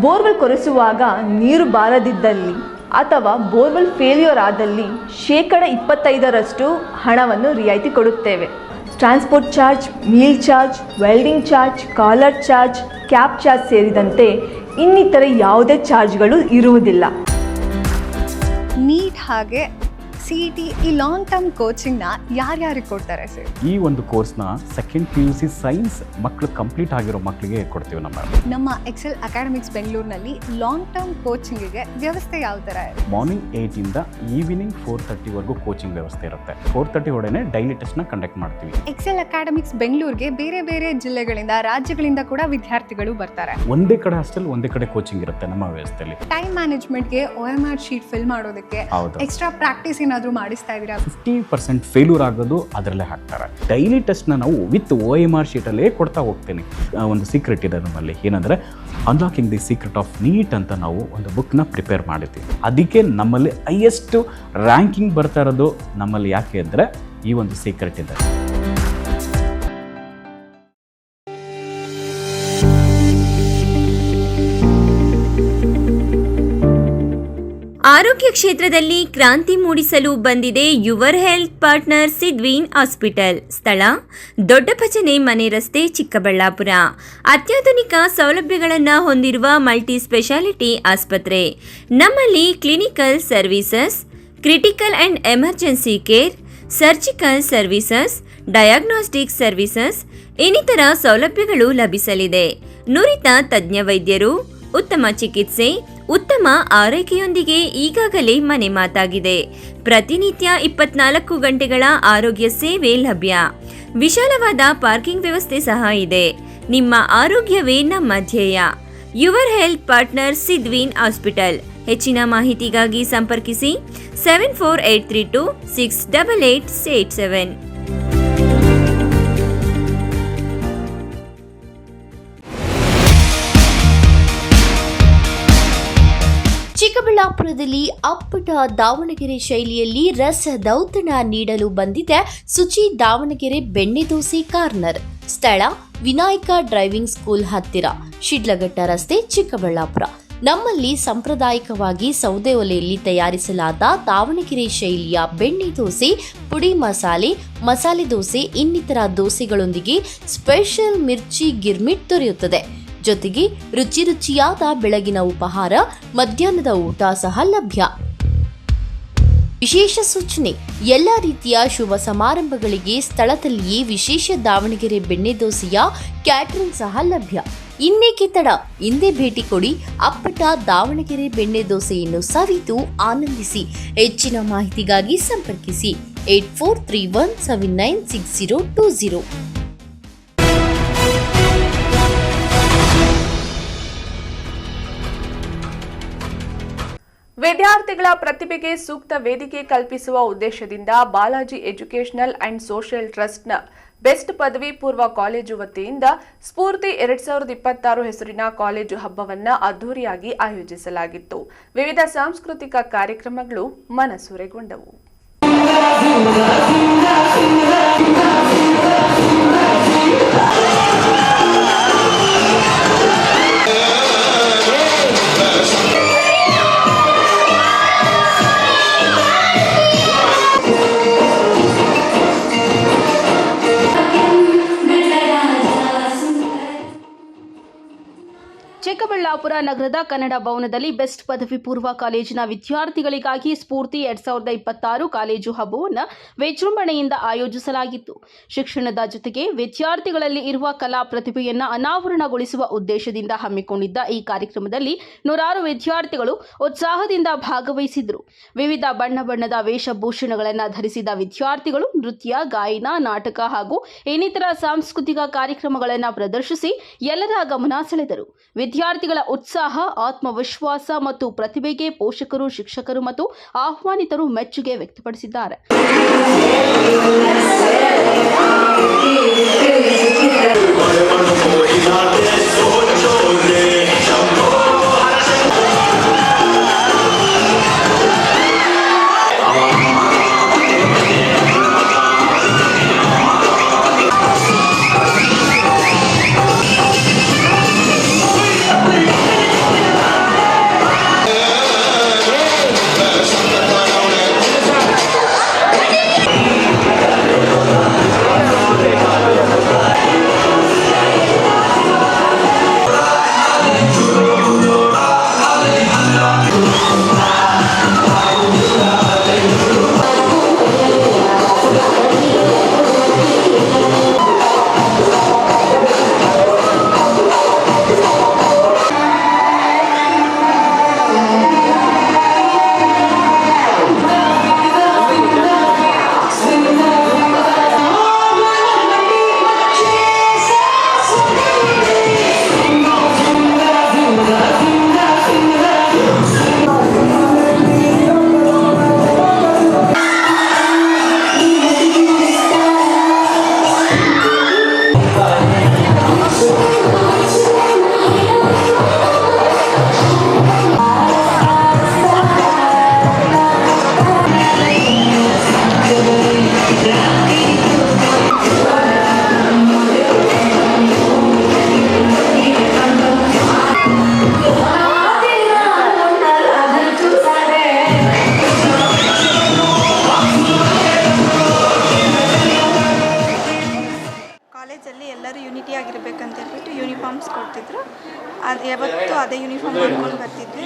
ಬೋರ್ವೆಲ್ ಕೊರೆಸುವಾಗ ನೀರು ಬಾರದಿದ್ದಲ್ಲಿ ಅಥವಾ ಬೋರ್ವೆಲ್ ಫೇಲ್ಯೂರ್ ಆದಲ್ಲಿ 25% ಹಣವನ್ನು ರಿಯಾಯಿತಿ ಕೊಡುತ್ತೇವೆ. Transport charge, meal charge, welding charge, collar charge, cab charge ಸೇರಿದಂತೆ ಇನ್ನಿತರೆ ಯಾವುದೇ ಚಾರ್ಜ್ಗಳು ಇರುವುದಿಲ್ಲ. ನೀಟ್ ಹಾಗೆ CET ಈ ಲಾಂಗ್ ಟರ್ಮ್ ಕೋಚಿಂಗ್ನ ಯಾರ್ಯಾರಿಗೆ ಕೊಡ್ತಾರೆ ಸರ್? ಈ ಒಂದು ಕೋರ್ಸ್ನ ಸೆಕೆಂಡ್ PUC ಸೈನ್ಸ್ ಮಕ್ಕಳು ಕಂಪ್ಲೀಟ್ ಆಗಿರೋ ಮಕ್ಕಳಿಗೆ ಕೊಡ್ತೀವಿ. ನಮ್ಮ ಎಕ್ಸೆಲ್ ಅಕಾಡೆಮಿಕ್ಸ್ ಬೆಂಗಳೂರಿನಲ್ಲಿ ಲಾಂಗ್ ಟರ್ಮ್ ಕೋಚಿಂಗಿಗೆ ವ್ಯವಸ್ಥೆ ಯಾವ ಥರ ಇದೆ? ಮಾರ್ನಿಂಗ್ 8 ಇಂದ ಈವ್ನಿಂಗ್ 4:30ವರೆಗೂ ಕೋಚಿಂಗ್ ವ್ಯವಸ್ಥೆ ಇರುತ್ತೆ. 4:30 ಒಳಗೆ ಡೈಲಿ ಟೆಸ್ಟ್ನ ಕಂಡಕ್ಟ್ ಮಾಡ್ತೀವಿ. ಎಕ್ಸೆಲ್ ಅಕಾಡೆಮಿಕ್ಸ್ ಬೆಂಗಳೂರಿಗೆ ಬೇರೆ ಬೇರೆ ಜಿಲ್ಲೆಗಳಿಂದ, ರಾಜ್ಯಗಳಿಂದ ಕೂಡ ವಿದ್ಯಾರ್ಥಿಗಳು ಬರ್ತಾರೆ. ಒಂದೇ ಕಡೆ ಹಾಸ್ಟೆಲ್, ಒಂದೇ ಕಡೆ ಕೋಚಿಂಗ್ ಇರುತ್ತೆ ನಮ್ಮ ವ್ಯವಸ್ಥೆಯಲ್ಲಿ. ಟೈಮ್ ಮ್ಯಾನೇಜ್ಮೆಂಟ್ಗೆ OMR ಶೀಟ್ ಫಿಲ್ ಮಾಡೋದಕ್ಕೆ ಎಕ್ಸ್ಟ್ರಾ ಪ್ರಾಕ್ಟೀಸ್ ಏನಾದರೂ ಮಾಡಿಸ್ತಾ ಇದ್ದೀರಾ? 50% ಫೇಲ್ಯೂರ್ ಆಗೋದು ಅದರಲ್ಲೇ ಹಾಕ್ತಾರೆ. ಡೈಲಿ ಟೆಸ್ಟ್ನ ನಾವು ವಿತ್ OMR ಶೀಟಲ್ಲೇ ಕೊಡ್ತಾ ಹೋಗ್ತೀನಿ. ಒಂದು ಸೀಕ್ರೆಟ್ ಇದೆ ನಮ್ಮಲ್ಲಿ, ಏನಂದರೆ unlocking the secret of NEET ಅಂತ ನಾವು ಒಂದು ಬುಕ್ನ ಪ್ರಿಪೇರ್ ಮಾಡಿದ್ದೀವಿ. ಅದಕ್ಕೆ ನಮ್ಮಲ್ಲಿ ಹೈಯೆಸ್ಟ್ ರ್ಯಾಂಕಿಂಗ್ ಬರ್ತಾ ಇರೋದು ನಮ್ಮಲ್ಲಿ. ಯಾಕೆ ಅಂದರೆ ಈ ಒಂದು ಸೀಕ್ರೆಟ್ ಇದೆ. ಆರೋಗ್ಯ ಆರೋಗ್ಯ ಕ್ಷೇತ್ರದಲ್ಲಿ ಕ್ರಾಂತಿ ಮೂಡಿಸಲು ಬಂದಿದೆ ಯುವರ್ ಹೆಲ್ತ್ ಪಾರ್ಟ್ನರ್ ಸಿದ್ವೀನ್ ಹಾಸ್ಪಿಟಲ್. ಸ್ಥಳ ದೊಡ್ಡಪಚನೆ ಮನೆ ರಸ್ತೆ, ಚಿಕ್ಕಬಳ್ಳಾಪುರ. ಅತ್ಯಾಧುನಿಕ ಸೌಲಭ್ಯಗಳನ್ನು ಹೊಂದಿರುವ ಮಲ್ಟಿ ಸ್ಪೆಷಾಲಿಟಿ ಆಸ್ಪತ್ರೆ. ನಮ್ಮಲ್ಲಿ clinical services, critical and emergency care, surgical services, diagnostic services ಇನ್ನಿತರ ಸೌಲಭ್ಯಗಳು ಲಭಿಸಲಿದೆ. ನುರಿತ ತಜ್ಞ ವೈದ್ಯರು, ಉತ್ತಮ ಚಿಕಿತ್ಸೆ, ಉತ್ತಮ ಆರೈಕೆಯೊಂದಿಗೆ ಈಗಾಗಲೇ ಮನೆ ಮಾತಾಗಿದೆ. ಪ್ರತಿನಿತ್ಯ 24 ಗಂಟೆಗಳ ಆರೋಗ್ಯ ಸೇವೆ ಲಭ್ಯ. ವಿಶಾಲವಾದ ಪಾರ್ಕಿಂಗ್ ವ್ಯವಸ್ಥೆ ಸಹ ಇದೆ. ನಿಮ್ಮ ಆರೋಗ್ಯವೇ ನಮ್ಮ ಧ್ಯೇಯ. ಯುವರ್ ಹೆಲ್ತ್ ಪಾರ್ಟ್ನರ್ ಸಿದ್ವೀನ್ ಹಾಸ್ಪಿಟಲ್. ಹೆಚ್ಚಿನ ಮಾಹಿತಿಗಾಗಿ ಸಂಪರ್ಕಿಸಿ 74832 68887. ಚಿಕ್ಕಬಳ್ಳಾಪುರದಲ್ಲಿ ಅಪ್ಪಟ ದಾವಣಗೆರೆ ಶೈಲಿಯಲ್ಲಿ ರಸದೌತಣ ನೀಡಲು ಬಂದಿದೆ ಸುಚಿ ದಾವಣಗೆರೆ ಬೆಣ್ಣೆ ದೋಸೆ ಕಾರ್ನರ್. ಸ್ಥಳ ವಿನಾಯಕ ಡ್ರೈವಿಂಗ್ ಸ್ಕೂಲ್ ಹತ್ತಿರ, ಶಿಡ್ಲಘಟ್ಟ ರಸ್ತೆ, ಚಿಕ್ಕಬಳ್ಳಾಪುರ. ನಮ್ಮಲ್ಲಿ ಸಾಂಪ್ರದಾಯಿಕವಾಗಿ ಸೌದೆ ಒಲೆಯಲ್ಲಿ ತಯಾರಿಸಲಾದ ದಾವಣಗೆರೆ ಶೈಲಿಯ ಬೆಣ್ಣೆ ದೋಸೆ, ಪುಡಿ ಮಸಾಲೆ, ಮಸಾಲೆ ದೋಸೆ ಇನ್ನಿತರ ದೋಸೆಗಳೊಂದಿಗೆ ಸ್ಪೆಷಲ್ ಮಿರ್ಚಿ ಗಿರ್ಮಿಟ್ ದೊರೆಯುತ್ತದೆ. ಜೊತೆಗೆ ರುಚಿ ರುಚಿಯಾದ ಬೆಳಗಿನ ಉಪಹಾರ, ಮಧ್ಯಾಹ್ನದ ಊಟ ಸಹ ಲಭ್ಯ. ವಿಶೇಷ ಸೂಚನೆ: ಎಲ್ಲ ರೀತಿಯ ಶುಭ ಸಮಾರಂಭಗಳಿಗೆ ಸ್ಥಳದಲ್ಲಿಯೇ ವಿಶೇಷ ದಾವಣಗೆರೆ ಬೆಣ್ಣೆ ದೋಸೆಯ ಕ್ಯಾಟರಿಂಗ್ ಸಹ ಲಭ್ಯ. ಇನ್ನೇಕೆ ತಡ, ಹಿಂದೆ ಭೇಟಿ ಕೊಡಿ. ಅಪ್ಪಟ ದಾವಣಗೆರೆ ಬೆಣ್ಣೆ ದೋಸೆಯನ್ನು ಸವಿದು ಆನಂದಿಸಿ. ಹೆಚ್ಚಿನ ಮಾಹಿತಿಗಾಗಿ ಸಂಪರ್ಕಿಸಿ 8431796020. ವಿದ್ಯಾರ್ಥಿಗಳ ಪ್ರತಿಭೆಗೆ ಸೂಕ್ತ ವೇದಿಕೆ ಕಲ್ಪಿಸುವ ಉದ್ದೇಶದಿಂದ ಬಾಲಾಜಿ ಎಜುಕೇಷನಲ್ ಅಂಡ್ ಸೋಷಿಯಲ್ ಟ್ರಸ್ಟ್ನ ಬೆಸ್ಟ್ ಪದವಿ ಪೂರ್ವ ಕಾಲೇಜು ವತಿಯಿಂದ ಸ್ಫೂರ್ತಿ 2026 ಹೆಸರಿನ ಕಾಲೇಜು ಹಬ್ಬವನ್ನು ಅದ್ದೂರಿಯಾಗಿ ಆಯೋಜಿಸಲಾಗಿತ್ತು. ವಿವಿಧ ಸಾಂಸ್ಕೃತಿಕ ಕಾರ್ಯಕ್ರಮಗಳು ಮನಸೂರೆಗೊಂಡವು. ಚಿಕ್ಕಬಳ್ಳಾಪುರ ನಗರದ ಕನ್ನಡ ಭವನದಲ್ಲಿ ಬೆಸ್ಟ್ ಪದವಿ ಪೂರ್ವ ಕಾಲೇಜಿನ ವಿದ್ಯಾರ್ಥಿಗಳಿಗಾಗಿ ಸ್ಫೂರ್ತಿ 2026 ಕಾಲೇಜು ಹಬ್ಬವನ್ನು ವಿಜೃಂಭಣೆಯಿಂದ ಆಯೋಜಿಸಲಾಗಿತ್ತು. ಶಿಕ್ಷಣದ ಜೊತೆಗೆ ವಿದ್ಯಾರ್ಥಿಗಳಲ್ಲಿ ಇರುವ ಕಲಾ ಪ್ರತಿಭೆಯನ್ನು ಅನಾವರಣಗೊಳಿಸುವ ಉದ್ದೇಶದಿಂದ ಹಮ್ಮಿಕೊಂಡಿದ್ದ ಈ ಕಾರ್ಯಕ್ರಮದಲ್ಲಿ ನೂರಾರು ವಿದ್ಯಾರ್ಥಿಗಳು ಉತ್ಸಾಹದಿಂದ ಭಾಗವಹಿಸಿದರು. ವಿವಿಧ ಬಣ್ಣ ಬಣ್ಣದ ವೇಷಭೂಷಣಗಳನ್ನು ಧರಿಸಿದ ವಿದ್ಯಾರ್ಥಿಗಳು ನೃತ್ಯ, ಗಾಯನ, ನಾಟಕ ಹಾಗೂ ಇನ್ನಿತರ ಸಾಂಸ್ಕೃತಿಕ ಕಾರ್ಯಕ್ರಮಗಳನ್ನು ಪ್ರದರ್ಶಿಸಿ ಎಲ್ಲರ ಗಮನ ಸೆಳೆದರು. ವಿದ್ಯಾರ್ಥಿಗಳ ಉತ್ಸಾಹ, ಆತ್ಮವಿಶ್ವಾಸ ಮತ್ತು ಪ್ರತಿಭೆಗೆ ಪೋಷಕರು, ಶಿಕ್ಷಕರು ಮತ್ತು ಆಹ್ವಾನಿತರು ಮೆಚ್ಚುಗೆ ವ್ಯಕ್ತಪಡಿಸಿದ್ದಾರೆ.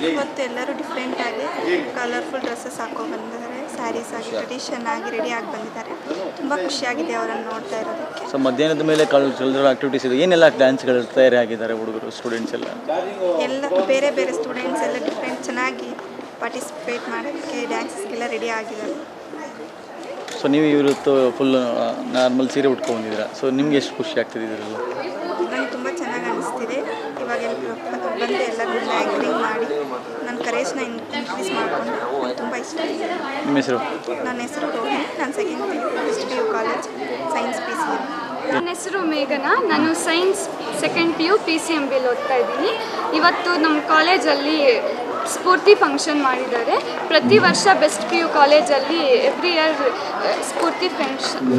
ಇವತ್ತು ಎಲ್ಲರೂ ಡಿಫ್ರೆಂಟ್ ಆಗಿ ಕಲರ್ಫುಲ್ ಡ್ರೆಸ್ಸಸ್ ಹಾಕೊಂಡು ಬಂದಿದ್ದಾರೆ, ಸ್ಯಾರೀಸ್ ಆಗಿ ಟ್ರೆಡಿಷನ್ ಆಗಿ ರೆಡಿ ಆಗಿ ಬಂದಿದ್ದಾರೆ. ತುಂಬ ಖುಷಿಯಾಗಿದೆ ಅವರನ್ನು ನೋಡ್ತಾ ಇರೋದಕ್ಕೆ. ಸೊ ಮಧ್ಯಾಹ್ನದ ಮೇಲೆ ಕಲ್ಚರಲ್ ಆಕ್ಟಿವಿಟೀಸ್ ಇದೆ, ಏನೆಲ್ಲ ಡ್ಯಾನ್ಸ್ಗಳು ತಯಾರಿ ಆಗಿದ್ದಾರೆ ಹುಡುಗರು ಸ್ಟೂಡೆಂಟ್ಸ್ ಎಲ್ಲ ಬೇರೆ ಬೇರೆ ಸ್ಟೂಡೆಂಟ್ಸ್ ಎಲ್ಲ ಡಿಫ್ರೆಂಟ್ ಚೆನ್ನಾಗಿ ಪಾರ್ಟಿಸಿಪೇಟ್ ಮಾಡೋಕ್ಕೆ ಡ್ಯಾನ್ಸಸ್ಗೆಲ್ಲ ರೆಡಿ ಆಗಿದ್ದಾರೆ. ಸೊ ನೀವು ಇವತ್ತು ಫುಲ್ ನಾರ್ಮಲ್ ಸೀರೆ ಉಟ್ಕೊಂಡು ಬಂದಿದ್ದೀರಾ. ಸೊ ನಿಮ್ಗೆ ಎಷ್ಟು ಖುಷಿ ಆಗ್ತಿದೆ ಇದರಲ್ಲಿ? ನನಗೆ ತುಂಬ ಚೆನ್ನಾಗಿ ಅನಿಸ್ತಿದೆ. ಇವಾಗ ಬಂದು ಎಲ್ಲರೂ ಆ್ಯಕ್ಟಿಂಗ್ ಮಾಡಿ ನನ್ನ ಕರೇಜ್ನ ಇನ್ಕ್ರೀಸ್ ಮಾಡಿಕೊಂಡು ನನಗೆ ತುಂಬ ಇಷ್ಟ ಆಗಿದೆ. ನಿಮ್ಮ ಹೆಸರು? ನನ್ನ ಹೆಸರು ರೋಹಿಣಿ, ನಾನು second PU college science PCM. ನನ್ನ ಹೆಸರು ಮೇಘನಾ, ನಾನು ಸೈನ್ಸ್ ಸೆಕೆಂಡ್ PU PCMBಯಲ್ಲಿ ಓದ್ತಾ ಇದ್ದೀನಿ. ಇವತ್ತು ನಮ್ಮ ಕಾಲೇಜಲ್ಲಿ ಸ್ಫೂರ್ತಿ ಫಂಕ್ಷನ್ ಮಾಡಿದ್ದಾರೆ. ಪ್ರತಿ ವರ್ಷ ಬೆಸ್ಟ್ PU ಕಾಲೇಜಲ್ಲಿ ಎವ್ರಿ ಇಯರ್ ಸ್ಫೂರ್ತಿ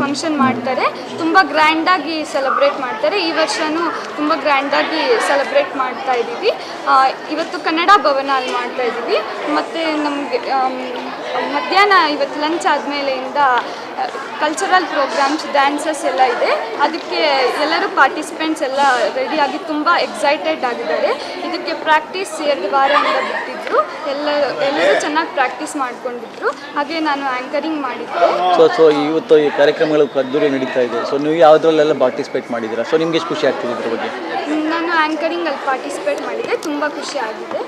ಫಂಕ್ಷನ್ ಮಾಡ್ತಾರೆ. ತುಂಬ ಗ್ರ್ಯಾಂಡಾಗಿ ಸೆಲೆಬ್ರೇಟ್ ಮಾಡ್ತಾರೆ. ಈ ವರ್ಷವೂ ತುಂಬ ಗ್ರ್ಯಾಂಡಾಗಿ ಸೆಲೆಬ್ರೇಟ್ ಮಾಡ್ತಾ ಇದ್ದೀವಿ. ಇವತ್ತು ಕನ್ನಡ ಭವನಲ್ಲಿ ಮಾಡ್ತಾ ಇದ್ದೀವಿ. ಮತ್ತು ನಮಗೆ ಮಧ್ಯಾಹ್ನ ಇವತ್ತು ಲಂಚ್ ಆದಮೇಲೆಯಿಂದ ಕಲ್ಚರಲ್ ಪ್ರೋಗ್ರಾಮ್ಸ್, ಡ್ಯಾನ್ಸಸ್ ಎಲ್ಲ ಇದೆ. ಅದಕ್ಕೆ ಎಲ್ಲರೂ ಪಾರ್ಟಿಸಿಪೆಂಟ್ಸ್ ಎಲ್ಲ ರೆಡಿಯಾಗಿ ತುಂಬ ಎಕ್ಸೈಟೆಡ್ ಆಗಿದ್ದಾರೆ. ಇದಕ್ಕೆ ಪ್ರಾಕ್ಟೀಸ್ 2 ವಾರದಿಂದ ಬಿಟ್ಟಿದ್ರು. ಎಲ್ಲರೂ ಚೆನ್ನಾಗಿ ಪ್ರಾಕ್ಟೀಸ್ ಮಾಡ್ಕೊಂಡಿದ್ರು. ಹಾಗೆ ನಾನು ಆ್ಯಂಕರಿಂಗ್ ಮಾಡಿದ್ದೆ. ಸೊ ಇವತ್ತು ಈ ಕಾರ್ಯಕ್ರಮಗಳು ಅದ್ದೂರಿ ನಡೀತಾ ಇದೆ. ಸೊ ನೀವು ಯಾವುದ್ರಲ್ಲೆಲ್ಲ ಪಾರ್ಟಿಸಿಪೇಟ್ ಮಾಡಿದ್ದೀರಾ? ಸೊ ನಿಮ್ಗೆ ಎಷ್ಟು ಖುಷಿ ಆಗ್ತಿದೆ ಇದ್ರ ಬಗ್ಗೆ? ನಾನು ಆ್ಯಂಕರಿಂಗಲ್ಲಿ ಪಾರ್ಟಿಸಿಪೇಟ್ ಮಾಡಿದ್ದೆ, ತುಂಬ ಖುಷಿ ಆಗಿದೆ.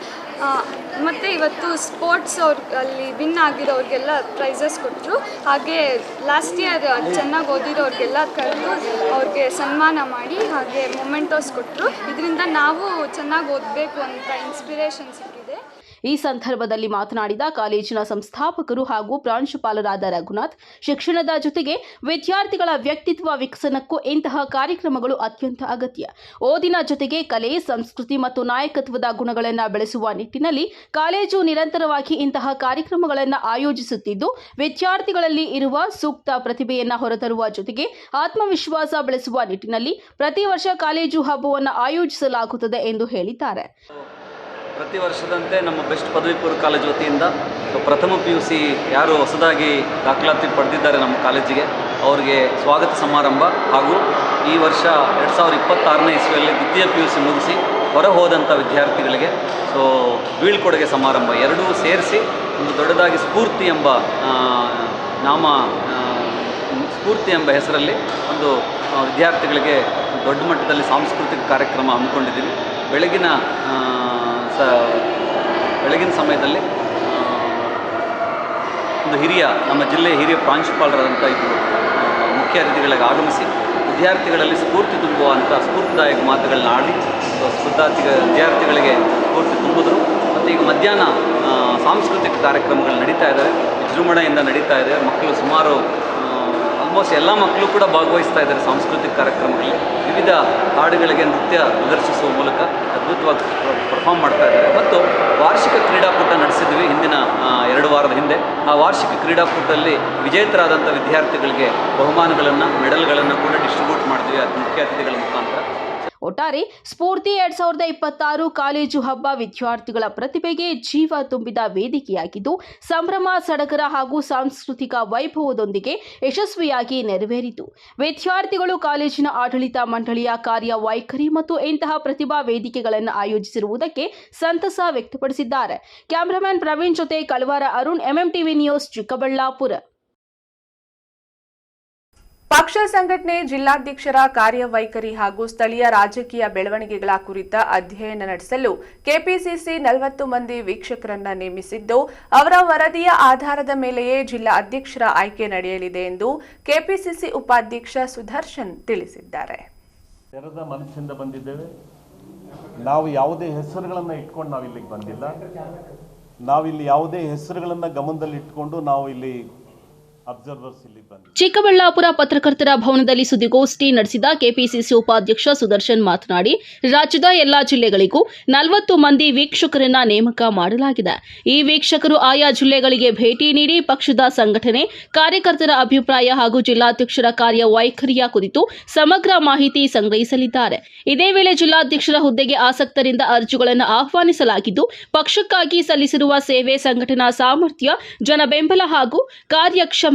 ಮತ್ತು ಇವತ್ತು ಸ್ಪೋರ್ಟ್ಸ್ ಅಲ್ಲಿ ವಿನ್ ಆಗಿರೋರಿಗೆಲ್ಲ ಪ್ರೈಸಸ್ ಕೊಟ್ಟರು. ಹಾಗೆ ಲಾಸ್ಟ್ ಇಯರ್ ಚೆನ್ನಾಗಿ ಓದಿರೋರಿಗೆಲ್ಲ ಕರೆದು ಅವ್ರಿಗೆ ಸನ್ಮಾನ ಮಾಡಿ ಹಾಗೆ ಮೊಮೆಂಟೋಸ್ ಕೊಟ್ಟರು. ಇದರಿಂದ ನಾವು ಚೆನ್ನಾಗಿ ಓದಬೇಕು ಅಂತ ಇನ್ಸ್ಪಿರೇಷನ್ ಸಿಕ್ಕಿದೆ. ಈ ಸಂದರ್ಭದಲ್ಲಿ ಮಾತನಾಡಿದ ಕಾಲೇಜಿನ ಸಂಸ್ಥಾಪಕರು ಹಾಗೂ ಪ್ರಾಂಶುಪಾಲರಾದ ರಘುನಾಥ್, ಶಿಕ್ಷಣದ ಜೊತೆಗೆ ವಿದ್ಯಾರ್ಥಿಗಳ ವ್ಯಕ್ತಿತ್ವ ವಿಕಸನಕ್ಕೂ ಇಂತಹ ಕಾರ್ಯಕ್ರಮಗಳು ಅತ್ಯಂತ ಅಗತ್ಯ. ಓದಿನ ಜೊತೆಗೆ ಕಲೆ, ಸಂಸ್ಕೃತಿ ಮತ್ತು ನಾಯಕತ್ವದ ಗುಣಗಳನ್ನು ಬೆಳೆಸುವ ನಿಟ್ಟಿನಲ್ಲಿ ಕಾಲೇಜು ನಿರಂತರವಾಗಿ ಇಂತಹ ಕಾರ್ಯಕ್ರಮಗಳನ್ನು ಆಯೋಜಿಸುತ್ತಿದ್ದು, ವಿದ್ಯಾರ್ಥಿಗಳಲ್ಲಿ ಇರುವ ಸೂಕ್ತ ಪ್ರತಿಭೆಯನ್ನು ಹೊರತರುವ ಜೊತೆಗೆ ಆತ್ಮವಿಶ್ವಾಸ ಬೆಳೆಸುವ ನಿಟ್ಟಿನಲ್ಲಿ ಪ್ರತಿ ವರ್ಷ ಕಾಲೇಜು ಹಬ್ಬವನ್ನು ಆಯೋಜಿಸಲಾಗುತ್ತದೆ ಎಂದು ಹೇಳಿದ್ದಾರೆ. ಪ್ರತಿ ವರ್ಷದಂತೆ ನಮ್ಮ ಬೆಸ್ಟ್ ಪದವಿ ಪೂರ್ವ ಕಾಲೇಜು ವತಿಯಿಂದ ಪ್ರಥಮ PUC ಯಾರು ಹೊಸದಾಗಿ ದಾಖಲಾತಿ ಪಡೆದಿದ್ದಾರೆ ನಮ್ಮ ಕಾಲೇಜಿಗೆ ಅವರಿಗೆ ಸ್ವಾಗತ ಸಮಾರಂಭ ಹಾಗೂ ಈ ವರ್ಷ 2026ನೇ ಇಸ್ವಿಯಲ್ಲಿ ದ್ವಿತೀಯ PUC ಮುಗಿಸಿ ಹೊರ ಹೋದಂಥ ವಿದ್ಯಾರ್ಥಿಗಳಿಗೆ ಬೀಳ್ಕೊಡುಗೆ ಸಮಾರಂಭ ಎರಡೂ ಸೇರಿಸಿ ಒಂದು ದೊಡ್ಡದಾಗಿ ಸ್ಫೂರ್ತಿ ಎಂಬ ಹೆಸರಲ್ಲಿ ಒಂದು ವಿದ್ಯಾರ್ಥಿಗಳಿಗೆ ದೊಡ್ಡ ಮಟ್ಟದಲ್ಲಿ ಸಾಂಸ್ಕೃತಿಕ ಕಾರ್ಯಕ್ರಮ ಹಮ್ಮಿಕೊಂಡಿದ್ದೀವಿ. ಬೆಳಗಿನ ಸಮಯದಲ್ಲಿ ಒಂದು ನಮ್ಮ ಜಿಲ್ಲೆಯ ಹಿರಿಯ ಪ್ರಾಂಶುಪಾಲರಾದಂಥ ಇಬ್ಬರು ಮುಖ್ಯ ಅತಿಥಿಗಳಿಗೆ ಆಗಮಿಸಿ ವಿದ್ಯಾರ್ಥಿಗಳಲ್ಲಿ ಸ್ಫೂರ್ತಿ ತುಂಬುವಂಥ ಸ್ಫೂರ್ತಿದಾಯಕ ಮಾತುಗಳನ್ನ ಆಡಿ ವಿದ್ಯಾರ್ಥಿಗಳಿಗೆ ಸ್ಫೂರ್ತಿ ತುಂಬಿದ್ರು. ಮತ್ತು ಈಗ ಮಧ್ಯಾಹ್ನ ಸಾಂಸ್ಕೃತಿಕ ಕಾರ್ಯಕ್ರಮಗಳು ನಡೀತಾ ಇದ್ದಾವೆ, ವಿಜೃಂಭಣೆಯಿಂದ ನಡೀತಾ ಇದೆ. ಮಕ್ಕಳು ಸುಮಾರು ಆಲ್ಮೋಸ್ಟ್ ಎಲ್ಲ ಮಕ್ಕಳು ಕೂಡ ಭಾಗವಹಿಸ್ತಾ ಇದ್ದಾರೆ ಸಾಂಸ್ಕೃತಿಕ ಕಾರ್ಯಕ್ರಮಗಳಲ್ಲಿ. ವಿವಿಧ ಹಾಡುಗಳಿಗೆ ನೃತ್ಯ ಪ್ರದರ್ಶಿಸುವ ಮೂಲಕ ಅದ್ಭುತವಾಗಿ ಪರ್ಫಾರ್ಮ್ ಮಾಡ್ತಾ ಇದ್ದಾರೆ. ಮತ್ತು ವಾರ್ಷಿಕ ಕ್ರೀಡಾಕೂಟ ನಡೆಸಿದ್ವಿ ಹಿಂದಿನ 2 ವಾರದ ಹಿಂದೆ. ಆ ವಾರ್ಷಿಕ ಕ್ರೀಡಾಕೂಟದಲ್ಲಿ ವಿಜೇತರಾದಂಥ ವಿದ್ಯಾರ್ಥಿಗಳಿಗೆ ಬಹುಮಾನಗಳನ್ನು, ಮೆಡಲ್ಗಳನ್ನು ಕೂಡ ಡಿಸ್ಟ್ರಿಬ್ಯೂಟ್ ಮಾಡಿದ್ವಿ ಮುಖ್ಯ ಅತಿಥಿಗಳ ಮುಖಾಂತರ. ಒಟ್ಟಾರೆ ಸ್ಫೂರ್ತಿ 2026 ಕಾಲೇಜು ಹಬ್ಬ ವಿದ್ಯಾರ್ಥಿಗಳ ಪ್ರತಿಭೆಗೆ ಜೀವ ತುಂಬಿದ ವೇದಿಕೆಯಾಗಿದ್ದು, ಸಂಭ್ರಮ, ಸಡಗರ ಹಾಗೂ ಸಾಂಸ್ಕೃತಿಕ ವೈಭವದೊಂದಿಗೆ ಯಶಸ್ವಿಯಾಗಿ ನೆರವೇರಿತು. ವಿದ್ಯಾರ್ಥಿಗಳು ಕಾಲೇಜಿನ ಆಡಳಿತ ಮಂಡಳಿಯ ಕಾರ್ಯವೈಖರಿ ಮತ್ತು ಇಂತಹ ಪ್ರತಿಭಾ ವೇದಿಕೆಗಳನ್ನು ಆಯೋಜಿಸಿರುವುದಕ್ಕೆ ಸಂತಸ ವ್ಯಕ್ತಪಡಿಸಿದ್ದಾರೆ. ಕ್ಯಾಮರಾಮನ್ ಪ್ರವೀಣ್ ಜೊತೆ ಕಳವಾರ ಅರುಣ್, MMTV ನ್ಯೂಸ್, ಚಿಕ್ಕಬಳ್ಳಾಪುರ. ಪಕ್ಷ ಸಂಘಟನೆ, ಜಿಲ್ಲಾಧ್ಯಕ್ಷರ ಕಾರ್ಯವೈಖರಿ ಹಾಗೂ ಸ್ಥಳೀಯ ರಾಜಕೀಯ ಬೆಳವಣಿಗೆಗಳ ಕುರಿತ ಅಧ್ಯಯನ ನಡೆಸಲು ಕೆಪಿಸಿಸಿ 40 ಮಂದಿ ವೀಕ್ಷಕರನ್ನ ನೇಮಿಸಿದ್ದು, ಅವರ ವರದಿಯ ಆಧಾರದ ಮೇಲೆಯೇ ಜಿಲ್ಲಾ ಅಧ್ಯಕ್ಷರ ಆಯ್ಕೆ ನಡೆಯಲಿದೆ ಎಂದು ಕೆಪಿಸಿಸಿ ಉಪಾಧ್ಯಕ್ಷ ಸುದರ್ಶನ್ ತಿಳಿಸಿದ್ದಾರೆ. ತೆರೆದ ಮನಸ್ಸಿಂದ ಬಂದಿದ್ದೇವೆ. ನಾವು ಯಾವುದೇ ಹೆಸರುಗಳನ್ನು ಇಟ್ಕೊಂಡು ನಾವು ಇಲ್ಲಿಗೆ ಬಂದಿಲ್ಲ. ನಾವಿಲ್ಲಿ ಯಾವುದೇ ಹೆಸರುಗಳನ್ನು ಗಮನದಲ್ಲಿ ಇಟ್ಕೊಂಡು ನಾವು ಇಲ್ಲಿ ಚಿಕ್ಕಬಳ್ಳಾಪುರ ಪತ್ರಕರ್ತರ ಭವನದಲ್ಲಿ ಸುದ್ದಿಗೋಷ್ಠಿ ನಡೆಸಿದ ಕೆಪಿಸಿಸಿ ಉಪಾಧ್ಯಕ್ಷ ಸುದರ್ಶನ್ ಮಾತನಾಡಿ, ರಾಜ್ಯದ ಎಲ್ಲಾ ಜಿಲ್ಲೆಗಳಿಗೂ 40 ಮಂದಿ ವೀಕ್ಷಕರನ್ನ ನೇಮಕ ಮಾಡಲಾಗಿದೆ. ಈ ವೀಕ್ಷಕರು ಆಯಾ ಜಿಲ್ಲೆಗಳಿಗೆ ಭೇಟಿ ನೀಡಿ ಪಕ್ಷದ ಸಂಘಟನೆ, ಕಾರ್ಯಕರ್ತರ ಅಭಿಪ್ರಾಯ ಹಾಗೂ ಜಿಲ್ಲಾಧ್ಯಕ್ಷರ ಕಾರ್ಯವೈಖರಿಯ ಕುರಿತು ಸಮಗ್ರ ಮಾಹಿತಿ ಸಂಗ್ರಹಿಸಲಿದ್ದಾರೆ. ಇದೇ ವೇಳೆ ಜಿಲ್ಲಾಧ್ಯಕ್ಷರ ಹುದ್ದೆಗೆ ಆಸಕ್ತರಿಂದ ಅರ್ಜಿಗಳನ್ನು ಆಹ್ವಾನಿಸಲಾಗಿದ್ದು, ಪಕ್ಷಕ್ಕಾಗಿ ಸಲ್ಲಿಸಿರುವ ಸೇವೆ, ಸಂಘಟನಾ ಸಾಮರ್ಥ್ಯ, ಜನಬೆಂಬಲ ಹಾಗೂ ಕಾರ್ಯಕ್ಷಮತೆಯ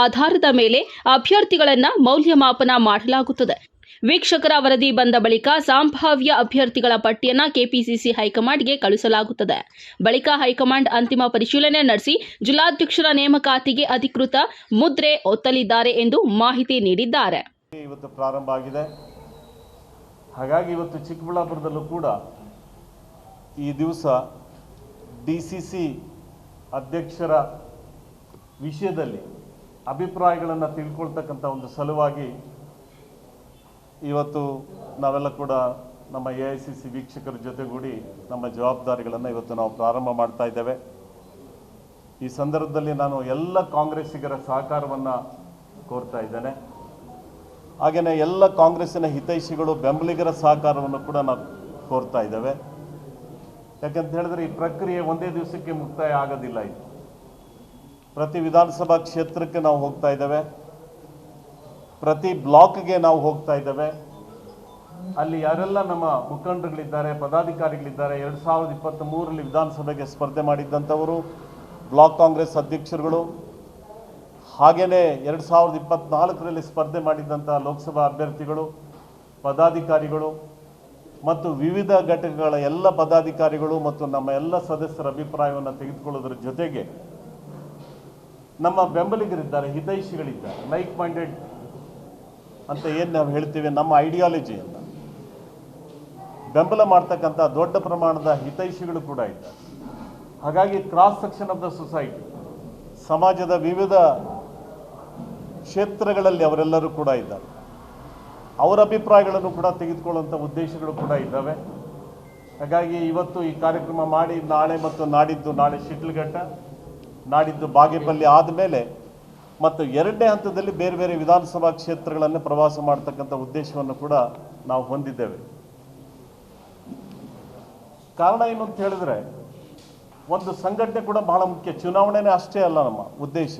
ಆಧಾರದ ಮೇಲೆ ಅಭ್ಯರ್ಥಿಗಳನ್ನು ಮೌಲ್ಯಮಾಪನ ಮಾಡಲಾಗುತ್ತದೆ. ವೀಕ್ಷಕರ ವರದಿ ಬಂದ ಬಳಿಕ ಸಂಭಾವ್ಯ ಅಭ್ಯರ್ಥಿಗಳ ಪಟ್ಟಿಯನ್ನ ಕೆಪಿಸಿಸಿ ಹೈಕಮಾಂಡ್ಗೆ ಕಳುಹಿಸಲಾಗುತ್ತದೆ. ಬಳಿಕ ಹೈಕಮಾಂಡ್ ಅಂತಿಮ ಪರಿಶೀಲನೆ ನಡೆಸಿ ಜಿಲ್ಲಾಧ್ಯಕ್ಷರ ನೇಮಕಾತಿಗೆ ಅಧಿಕೃತ ಮುದ್ರೆ ಒತ್ತಲಿದ್ದಾರೆ ಎಂದು ಮಾಹಿತಿ ನೀಡಿದ್ದಾರೆ. ಇವತ್ತು ಪ್ರಾರಂಭ ಆಗಿದೆ. ಹಾಗಾಗಿ ಇವತ್ತು ಚಿಕ್ಕಬಳ್ಳಾಪುರದಲ್ಲೂ ಕೂಡ ಈ ದಿವಸ ಡಿಸಿಸಿ ಅಧ್ಯಕ್ಷರ ವಿಷಯದಲ್ಲಿ ಅಭಿಪ್ರಾಯಗಳನ್ನು ತಿಳ್ಕೊಳ್ತಕ್ಕಂಥ ಒಂದು ಸಲುವಾಗಿ ಇವತ್ತು ನಾವೆಲ್ಲ ಕೂಡ ನಮ್ಮ AICC ವೀಕ್ಷಕರ ಜೊತೆಗೂಡಿ ನಮ್ಮ ಜವಾಬ್ದಾರಿಗಳನ್ನು ಇವತ್ತು ನಾವು ಪ್ರಾರಂಭ ಮಾಡ್ತಾ ಇದ್ದೇವೆ. ಈ ಸಂದರ್ಭದಲ್ಲಿ ನಾನು ಎಲ್ಲ ಕಾಂಗ್ರೆಸ್ಸಿಗರ ಸಹಕಾರವನ್ನು ಕೋರ್ತಾ ಇದ್ದೇನೆ. ಹಾಗೆಯೇ ಎಲ್ಲ ಕಾಂಗ್ರೆಸ್ಸಿನ ಹಿತೈಷಿಗಳು ಬೆಂಬಲಿಗರ ಸಹಕಾರವನ್ನು ಕೂಡ ನಾವು ಕೋರ್ತಾ ಇದ್ದೇವೆ. ಯಾಕಂತ ಹೇಳಿದ್ರೆ ಈ ಪ್ರಕ್ರಿಯೆ ಒಂದೇ ದಿವಸಕ್ಕೆ ಮುಕ್ತಾಯ ಆಗೋದಿಲ್ಲ. ಇದು ಪ್ರತಿ ವಿಧಾನಸಭಾ ಕ್ಷೇತ್ರಕ್ಕೆ ನಾವು ಹೋಗ್ತಾ ಇದ್ದೇವೆ, ಪ್ರತಿ ಬ್ಲಾಕ್ಗೆ ನಾವು ಹೋಗ್ತಾ ಇದ್ದೇವೆ. ಅಲ್ಲಿ ಯಾರೆಲ್ಲ ನಮ್ಮ ಮುಖಂಡರುಗಳಿದ್ದಾರೆ, ಪದಾಧಿಕಾರಿಗಳಿದ್ದಾರೆ, 2023ರಲ್ಲಿ ವಿಧಾನಸಭೆಗೆ ಸ್ಪರ್ಧೆ ಮಾಡಿದ್ದಂಥವರು, ಬ್ಲಾಕ್ ಕಾಂಗ್ರೆಸ್ ಅಧ್ಯಕ್ಷರುಗಳು, ಹಾಗೆಯೇ 2024ರಲ್ಲಿ ಸ್ಪರ್ಧೆ ಮಾಡಿದ್ದಂಥ ಲೋಕಸಭಾ ಅಭ್ಯರ್ಥಿಗಳು, ಪದಾಧಿಕಾರಿಗಳು ಮತ್ತು ವಿವಿಧ ಘಟಕಗಳ ಎಲ್ಲ ಪದಾಧಿಕಾರಿಗಳು ಮತ್ತು ನಮ್ಮ ಎಲ್ಲ ಸದಸ್ಯರ ಅಭಿಪ್ರಾಯವನ್ನು ತೆಗೆದುಕೊಳ್ಳೋದ್ರ ಜೊತೆಗೆ ನಮ್ಮ ಬೆಂಬಲಿಗರಿದ್ದಾರೆ, ಹಿತೈಷಿಗಳಿದ್ದಾರೆ, ಲೈಕ್ ಮೈಂಡೆಡ್ ಅಂತ ಏನು ನಾವು ಹೇಳ್ತೀವಿ, ನಮ್ಮ ಐಡಿಯಾಲಜಿಯನ್ನು ಬೆಂಬಲ ಮಾಡ್ತಕ್ಕಂಥ ದೊಡ್ಡ ಪ್ರಮಾಣದ ಹಿತೈಷಿಗಳು ಕೂಡ ಇದ್ದಾರೆ. ಹಾಗಾಗಿ cross section of the society, ಸಮಾಜದ ವಿವಿಧ ಕ್ಷೇತ್ರಗಳಲ್ಲಿ ಅವರೆಲ್ಲರೂ ಕೂಡ ಇದ್ದಾರೆ. ಅವರ ಅಭಿಪ್ರಾಯಗಳನ್ನು ಕೂಡ ತೆಗೆದುಕೊಳ್ಳುವಂಥ ಉದ್ದೇಶಗಳು ಕೂಡ ಇದ್ದಾವೆ. ಹಾಗಾಗಿ ಇವತ್ತು ಈ ಕಾರ್ಯಕ್ರಮ ಮಾಡಿ ನಾಳೆ ಮತ್ತು ನಾಡಿದ್ದು, ನಾಳೆ ಶಿಡ್ಲಘಟ್ಟ, ನಾಡಿದ್ದು ಬಾಗೇಪಲ್ಲಿ ಆದಮೇಲೆ ಮತ್ತು 2ನೇ ಹಂತದಲ್ಲಿ ಬೇರೆ ಬೇರೆ ವಿಧಾನಸಭಾ ಕ್ಷೇತ್ರಗಳನ್ನು ಪ್ರವಾಸ ಮಾಡ್ತಕ್ಕಂಥ ಉದ್ದೇಶವನ್ನು ಕೂಡ ನಾವು ಹೊಂದಿದ್ದೇವೆ. ಕಾರಣ ಏನು ಅಂತ ಹೇಳಿದ್ರೆ, ಒಂದು ಸಂಘಟನೆ ಕೂಡ ಬಹಳ ಮುಖ್ಯ. ಚುನಾವಣೆನೇ ಅಷ್ಟೇ ಅಲ್ಲ ನಮ್ಮ ಉದ್ದೇಶ.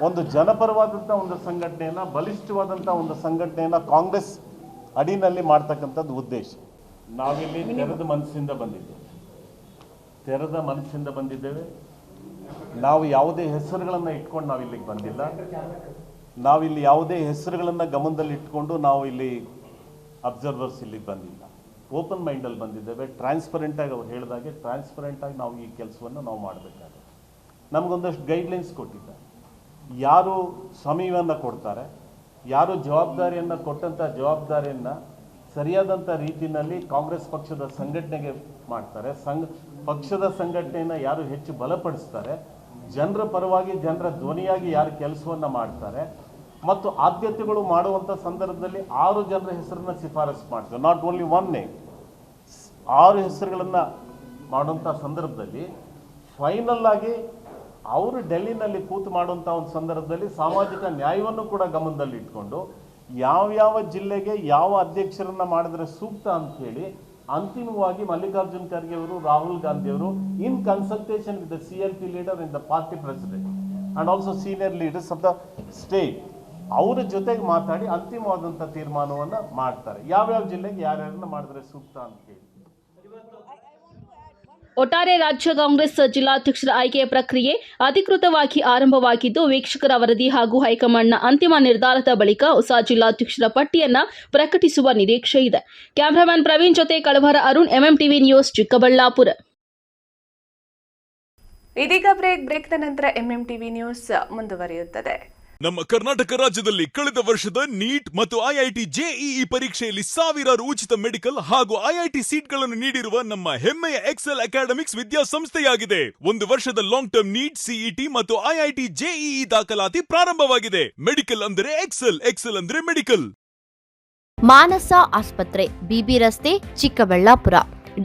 ಒಂದು ಜನಪರವಾದಂಥ ಒಂದು ಸಂಘಟನೆಯನ್ನು, ಬಲಿಷ್ಠವಾದಂಥ ಒಂದು ಸಂಘಟನೆಯನ್ನು ಕಾಂಗ್ರೆಸ್ ಅಡಿನಲ್ಲಿ ಮಾಡ್ತಕ್ಕಂಥದ್ದು ಉದ್ದೇಶ. ನಾವಿಲ್ಲಿ ತೆರೆದ ಮನಸ್ಸಿಂದ ಬಂದಿದ್ದೇವೆ. ನಾವು ಯಾವುದೇ ಹೆಸರುಗಳನ್ನು ಇಟ್ಕೊಂಡು ನಾವು ಇಲ್ಲಿಗೆ ಬಂದಿಲ್ಲ. ನಾವಿಲ್ಲಿ ಯಾವುದೇ ಹೆಸರುಗಳನ್ನು ಗಮನದಲ್ಲಿ ಇಟ್ಕೊಂಡು ನಾವು ಇಲ್ಲಿ ಅಬ್ಸರ್ವರ್ಸ್ ಇಲ್ಲಿಗೆ ಬಂದಿಲ್ಲ. ಓಪನ್ ಮೈಂಡಲ್ಲಿ ಬಂದಿದ್ದೇವೆ. ಟ್ರಾನ್ಸ್ಪರೆಂಟಾಗಿ ಅವ್ರು ಹೇಳಿದಾಗೆ ಟ್ರಾನ್ಸ್ಪರೆಂಟಾಗಿ ನಾವು ಈ ಕೆಲಸವನ್ನು ನಾವು ಮಾಡಬೇಕಾಗುತ್ತೆ. ನಮಗೊಂದಷ್ಟು ಗೈಡ್ಲೈನ್ಸ್ ಕೊಟ್ಟಿದ್ದಾರೆ. ಯಾರು ಸಮಯವನ್ನು ಕೊಡ್ತಾರೆ, ಯಾರು ಜವಾಬ್ದಾರಿಯನ್ನು ಕೊಟ್ಟಂಥ ಜವಾಬ್ದಾರಿಯನ್ನು ಸರಿಯಾದಂಥ ರೀತಿಯಲ್ಲಿ ಕಾಂಗ್ರೆಸ್ ಪಕ್ಷದ ಸಂಘಟನೆಗೆ ಮಾಡ್ತಾರೆ, ಪಕ್ಷದ ಸಂಘಟನೆಯನ್ನು ಯಾರು ಹೆಚ್ಚು ಬಲಪಡಿಸ್ತಾರೆ, ಜನರ ಪರವಾಗಿ ಜನರ ಧ್ವನಿಯಾಗಿ ಯಾರು ಕೆಲಸವನ್ನು ಮಾಡ್ತಾರೆ ಮತ್ತು ಆದ್ಯತೆಗಳು ಮಾಡುವಂಥ ಸಂದರ್ಭದಲ್ಲಿ 6 ಜನರ ಹೆಸರನ್ನು ಶಿಫಾರಸು ಮಾಡ್ತಾರೆ. ನಾಟ್ ಓನ್ಲಿ ಒನ್ ನೇಮ್, 6 ಹೆಸರುಗಳನ್ನು ಮಾಡುವಂಥ ಸಂದರ್ಭದಲ್ಲಿ ಫೈನಲ್ ಆಗಿ ಅವರು ಡೆಲ್ಲಿನಲ್ಲಿ ಕೂತು ಮಾಡುವಂಥ ಒಂದು ಸಂದರ್ಭದಲ್ಲಿ ಸಾಮಾಜಿಕ ನ್ಯಾಯವನ್ನು ಕೂಡ ಗಮನದಲ್ಲಿ ಇಟ್ಕೊಂಡು ಯಾವ್ಯಾವ ಜಿಲ್ಲೆಗೆ ಯಾವ ಅಧ್ಯಕ್ಷರನ್ನು ಮಾಡಿದ್ರೆ ಸೂಕ್ತ ಅಂತ ಹೇಳಿ ಅಂತಿಮವಾಗಿ ಮಲ್ಲಿಕಾರ್ಜುನ್ ಖರ್ಗೆ ಅವರು, ರಾಹುಲ್ ಗಾಂಧಿ ಅವರು, in consultation with the CLP leader in the party president and also senior leaders of the state, ಅವರ ಜೊತೆಗೆ ಮಾತಾಡಿ ಅಂತಿಮವಾದಂಥ ತೀರ್ಮಾನವನ್ನು ಮಾಡ್ತಾರೆ. ಯಾವ್ಯಾವ ಜಿಲ್ಲೆಗೆ ಯಾರ್ಯಾರನ್ನ ಮಾಡಿದ್ರೆ ಸೂಕ್ತ ಅಂತ ಹೇಳಿ. ಒಟ್ಟಾರೆ ರಾಜ್ಯ ಕಾಂಗ್ರೆಸ್ ಜಿಲ್ಲಾಧ್ಯಕ್ಷರ ಆಯ್ಕೆಯ ಪ್ರಕ್ರಿಯೆ ಅಧಿಕೃತವಾಗಿ ಆರಂಭವಾಗಿದ್ದು, ವೀಕ್ಷಕರ ವರದಿ ಹಾಗೂ ಹೈಕಮಾಂಡ್ನ ಅಂತಿಮ ನಿರ್ಧಾರದ ಬಳಿಕ ಹೊಸ ಜಿಲ್ಲಾಧ್ಯಕ್ಷರ ಪಟ್ಟಿಯನ್ನ ಪ್ರಕಟಿಸುವ ನಿರೀಕ್ಷೆ ಇದೆ. ಕ್ಯಾಮರಾಮನ್ ಪ್ರವೀಣ್ ಜೊತೆ ಕಳವರ ಅರುಣ್, MMTV ನ್ಯೂಸ್, ಚಿಕ್ಕಬಳ್ಳಾಪುರ. ಇದೀಗ ಬ್ರೇಕ್ನ ನಂತರ MMTV ನ್ಯೂಸ್ ಮುಂದುವರಿಯುತ್ತದೆ. ನಮ್ಮ ಕರ್ನಾಟಕ ರಾಜ್ಯದಲ್ಲಿ ಕಳೆದ ವರ್ಷದ ನೀಟ್ ಮತ್ತು IIT JEE ಪರೀಕ್ಷೆಯಲ್ಲಿ ಸಾವಿರಾರು ಉಚಿತ ಮೆಡಿಕಲ್ ಹಾಗೂ IIT ಸೀಟ್ಗಳನ್ನು ನೀಡಿರುವ ನಮ್ಮ ಹೆಮ್ಮೆಯ ಎಕ್ಸೆಲ್ ಅಕಾಡೆಮಿಕ್ಸ್ ವಿದ್ಯಾಸಂಸ್ಥೆಯಾಗಿದೆ. 1 ವರ್ಷದ ಲಾಂಗ್ ಟರ್ಮ್ ನೀಟ್, CET ಮತ್ತು IIT JEE ದಾಖಲಾತಿ ಪ್ರಾರಂಭವಾಗಿದೆ. ಮೆಡಿಕಲ್ ಅಂದರೆ ಎಕ್ಸೆಲ್, ಎಕ್ಸೆಲ್ ಅಂದರೆ ಮೆಡಿಕಲ್. ಮಾನಸ ಆಸ್ಪತ್ರೆ, BB ರಸ್ತೆ, ಚಿಕ್ಕಬಳ್ಳಾಪುರ.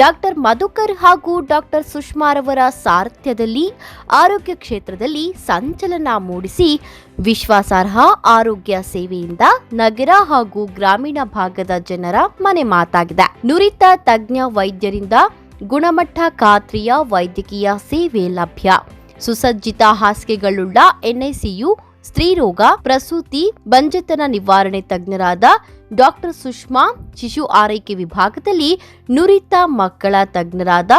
ಡಾಕ್ಟರ್ ಮಧುಕರ್ ಹಾಗೂ ಡಾಕ್ಟರ್ ಸುಷ್ಮಾರವರ ಸಾರಥ್ಯದಲ್ಲಿ ಆರೋಗ್ಯ ಕ್ಷೇತ್ರದಲ್ಲಿ ಸಂಚಲನ ಮೂಡಿಸಿ ವಿಶ್ವಾಸಾರ್ಹ ಆರೋಗ್ಯ ಸೇವೆಯಿಂದ ನಗರ ಹಾಗೂ ಗ್ರಾಮೀಣ ಭಾಗದ ಜನರ ಮನೆ ಮಾತಾಗಿದೆ. ನುರಿತ ತಜ್ಞ ವೈದ್ಯರಿಂದ ಗುಣಮಟ್ಟ ಖಾತ್ರಿಯ ವೈದ್ಯಕೀಯ ಸೇವೆ ಲಭ್ಯ. ಸುಸಜ್ಜಿತ ಹಾಸಿಗೆಗಳುಳ್ಳ NICU, ಸ್ತ್ರೀರೋಗ, ಪ್ರಸೂತಿ, ಬಂಜೆತನ ನಿವಾರಣೆ ತಜ್ಞರಾದ ಡಾಕ್ಟರ್ ಸುಷ್ಮಾ, ಶಿಶು ಆರೈಕೆ ವಿಭಾಗದಲ್ಲಿ ನುರಿತ ಮಕ್ಕಳ ತಜ್ಞರಾದ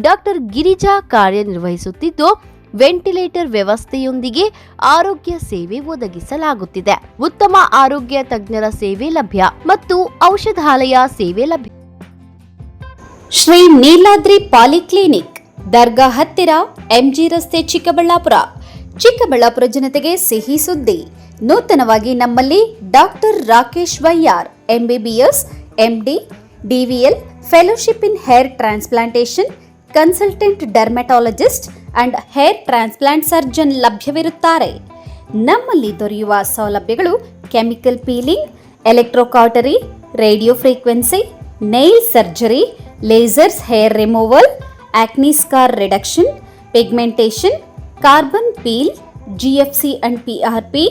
ಡಾಕ್ಟರ್ ಗಿರಿಜಾ ಕಾರ್ಯನಿರ್ವಹಿಸುತ್ತಿದ್ದು, ವೆಂಟಿಲೇಟರ್ ವ್ಯವಸ್ಥೆಯೊಂದಿಗೆ ಆರೋಗ್ಯ ಸೇವೆ ಒದಗಿಸಲಾಗುತ್ತಿದೆ. ಉತ್ತಮ ಆರೋಗ್ಯ ತಜ್ಞರ ಸೇವೆ ಲಭ್ಯ ಮತ್ತು ಔಷಧಾಲಯ ಸೇವೆ ಲಭ್ಯ. ಶ್ರೀ ನೀಲಾದ್ರಿ ಪಾಲಿಕ್ಲಿನಿಕ್, ದರ್ಗಾ ಹತ್ತಿರ, ಎಂಜಿ ರಸ್ತೆ, ಚಿಕ್ಕಬಳ್ಳಾಪುರ. ಚಿಕ್ಕಬಳ್ಳಾಪುರ ಜನತೆಗೆ ಸಿಹಿ ಸುದ್ದಿ. ನೂತನವಾಗಿ ನಮ್ಮಲ್ಲಿ ಡಾಕ್ಟರ್ ರಾಕೇಶ್ ವೈಯಾರ್, MBBS, MD, DVL, fellowship in hair transplantation, consultant dermatologist and hair transplant surgeon ಲಭ್ಯವಿರುತ್ತಾರೆ. ನಮ್ಮಲ್ಲಿ ದೊರೆಯುವ ಸೌಲಭ್ಯಗಳು chemical peeling, electrocautery, radio frequency, nail surgery, lasers hair removal, acne scar reduction, pigmentation, carbon peel, GFC and PRP,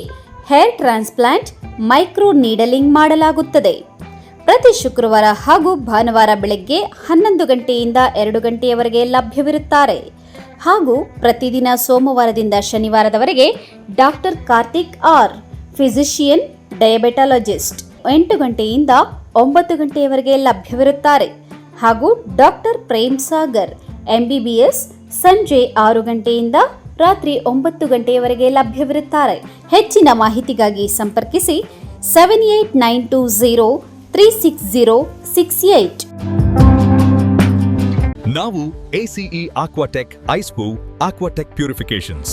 hair transplant, micro needling ಮಾಡಲಾಗುತ್ತದೆ. ಪ್ರತಿ ಶುಕ್ರವಾರ ಹಾಗೂ ಭಾನುವಾರ ಬೆಳಗ್ಗೆ 11 ಗಂಟೆಯಿಂದ 2 ಗಂಟೆಯವರೆಗೆ ಲಭ್ಯವಿರುತ್ತಾರೆ. ಹಾಗೂ ಪ್ರತಿದಿನ ಸೋಮವಾರದಿಂದ ಶನಿವಾರದವರೆಗೆ ಡಾಕ್ಟರ್ ಕಾರ್ತಿಕ್ ಆರ್, ಫಿಸಿಷಿಯನ್, ಡಯಾಬೆಟಾಲಜಿಸ್ಟ್ 8 ಗಂಟೆಯಿಂದ 9 ಗಂಟೆಯವರೆಗೆ ಲಭ್ಯವಿರುತ್ತಾರೆ. ಹಾಗೂ ಡಾಕ್ಟರ್ ಪ್ರೇಮ್ ಸಾಗರ್, ಎಂಬಿಬಿಎಸ್, ಸಂಜೆ 6 ಗಂಟೆಯಿಂದ ರಾತ್ರಿ 9 ಗಂಟೆಯವರೆಗೆ ಲಭ್ಯವಿರುತ್ತಾರೆ. ಹೆಚ್ಚಿನ ಮಾಹಿತಿಗಾಗಿ ಸಂಪರ್ಕಿಸಿ 7892036068. ನಾವು ACE ಆಕ್ವಾಟೆಕ್ ಐಸ್ಪೂ ಆಕ್ವಾಟೆಕ್ ಪ್ಯೂರಿಫಿಕೇಶನ್ಸ್,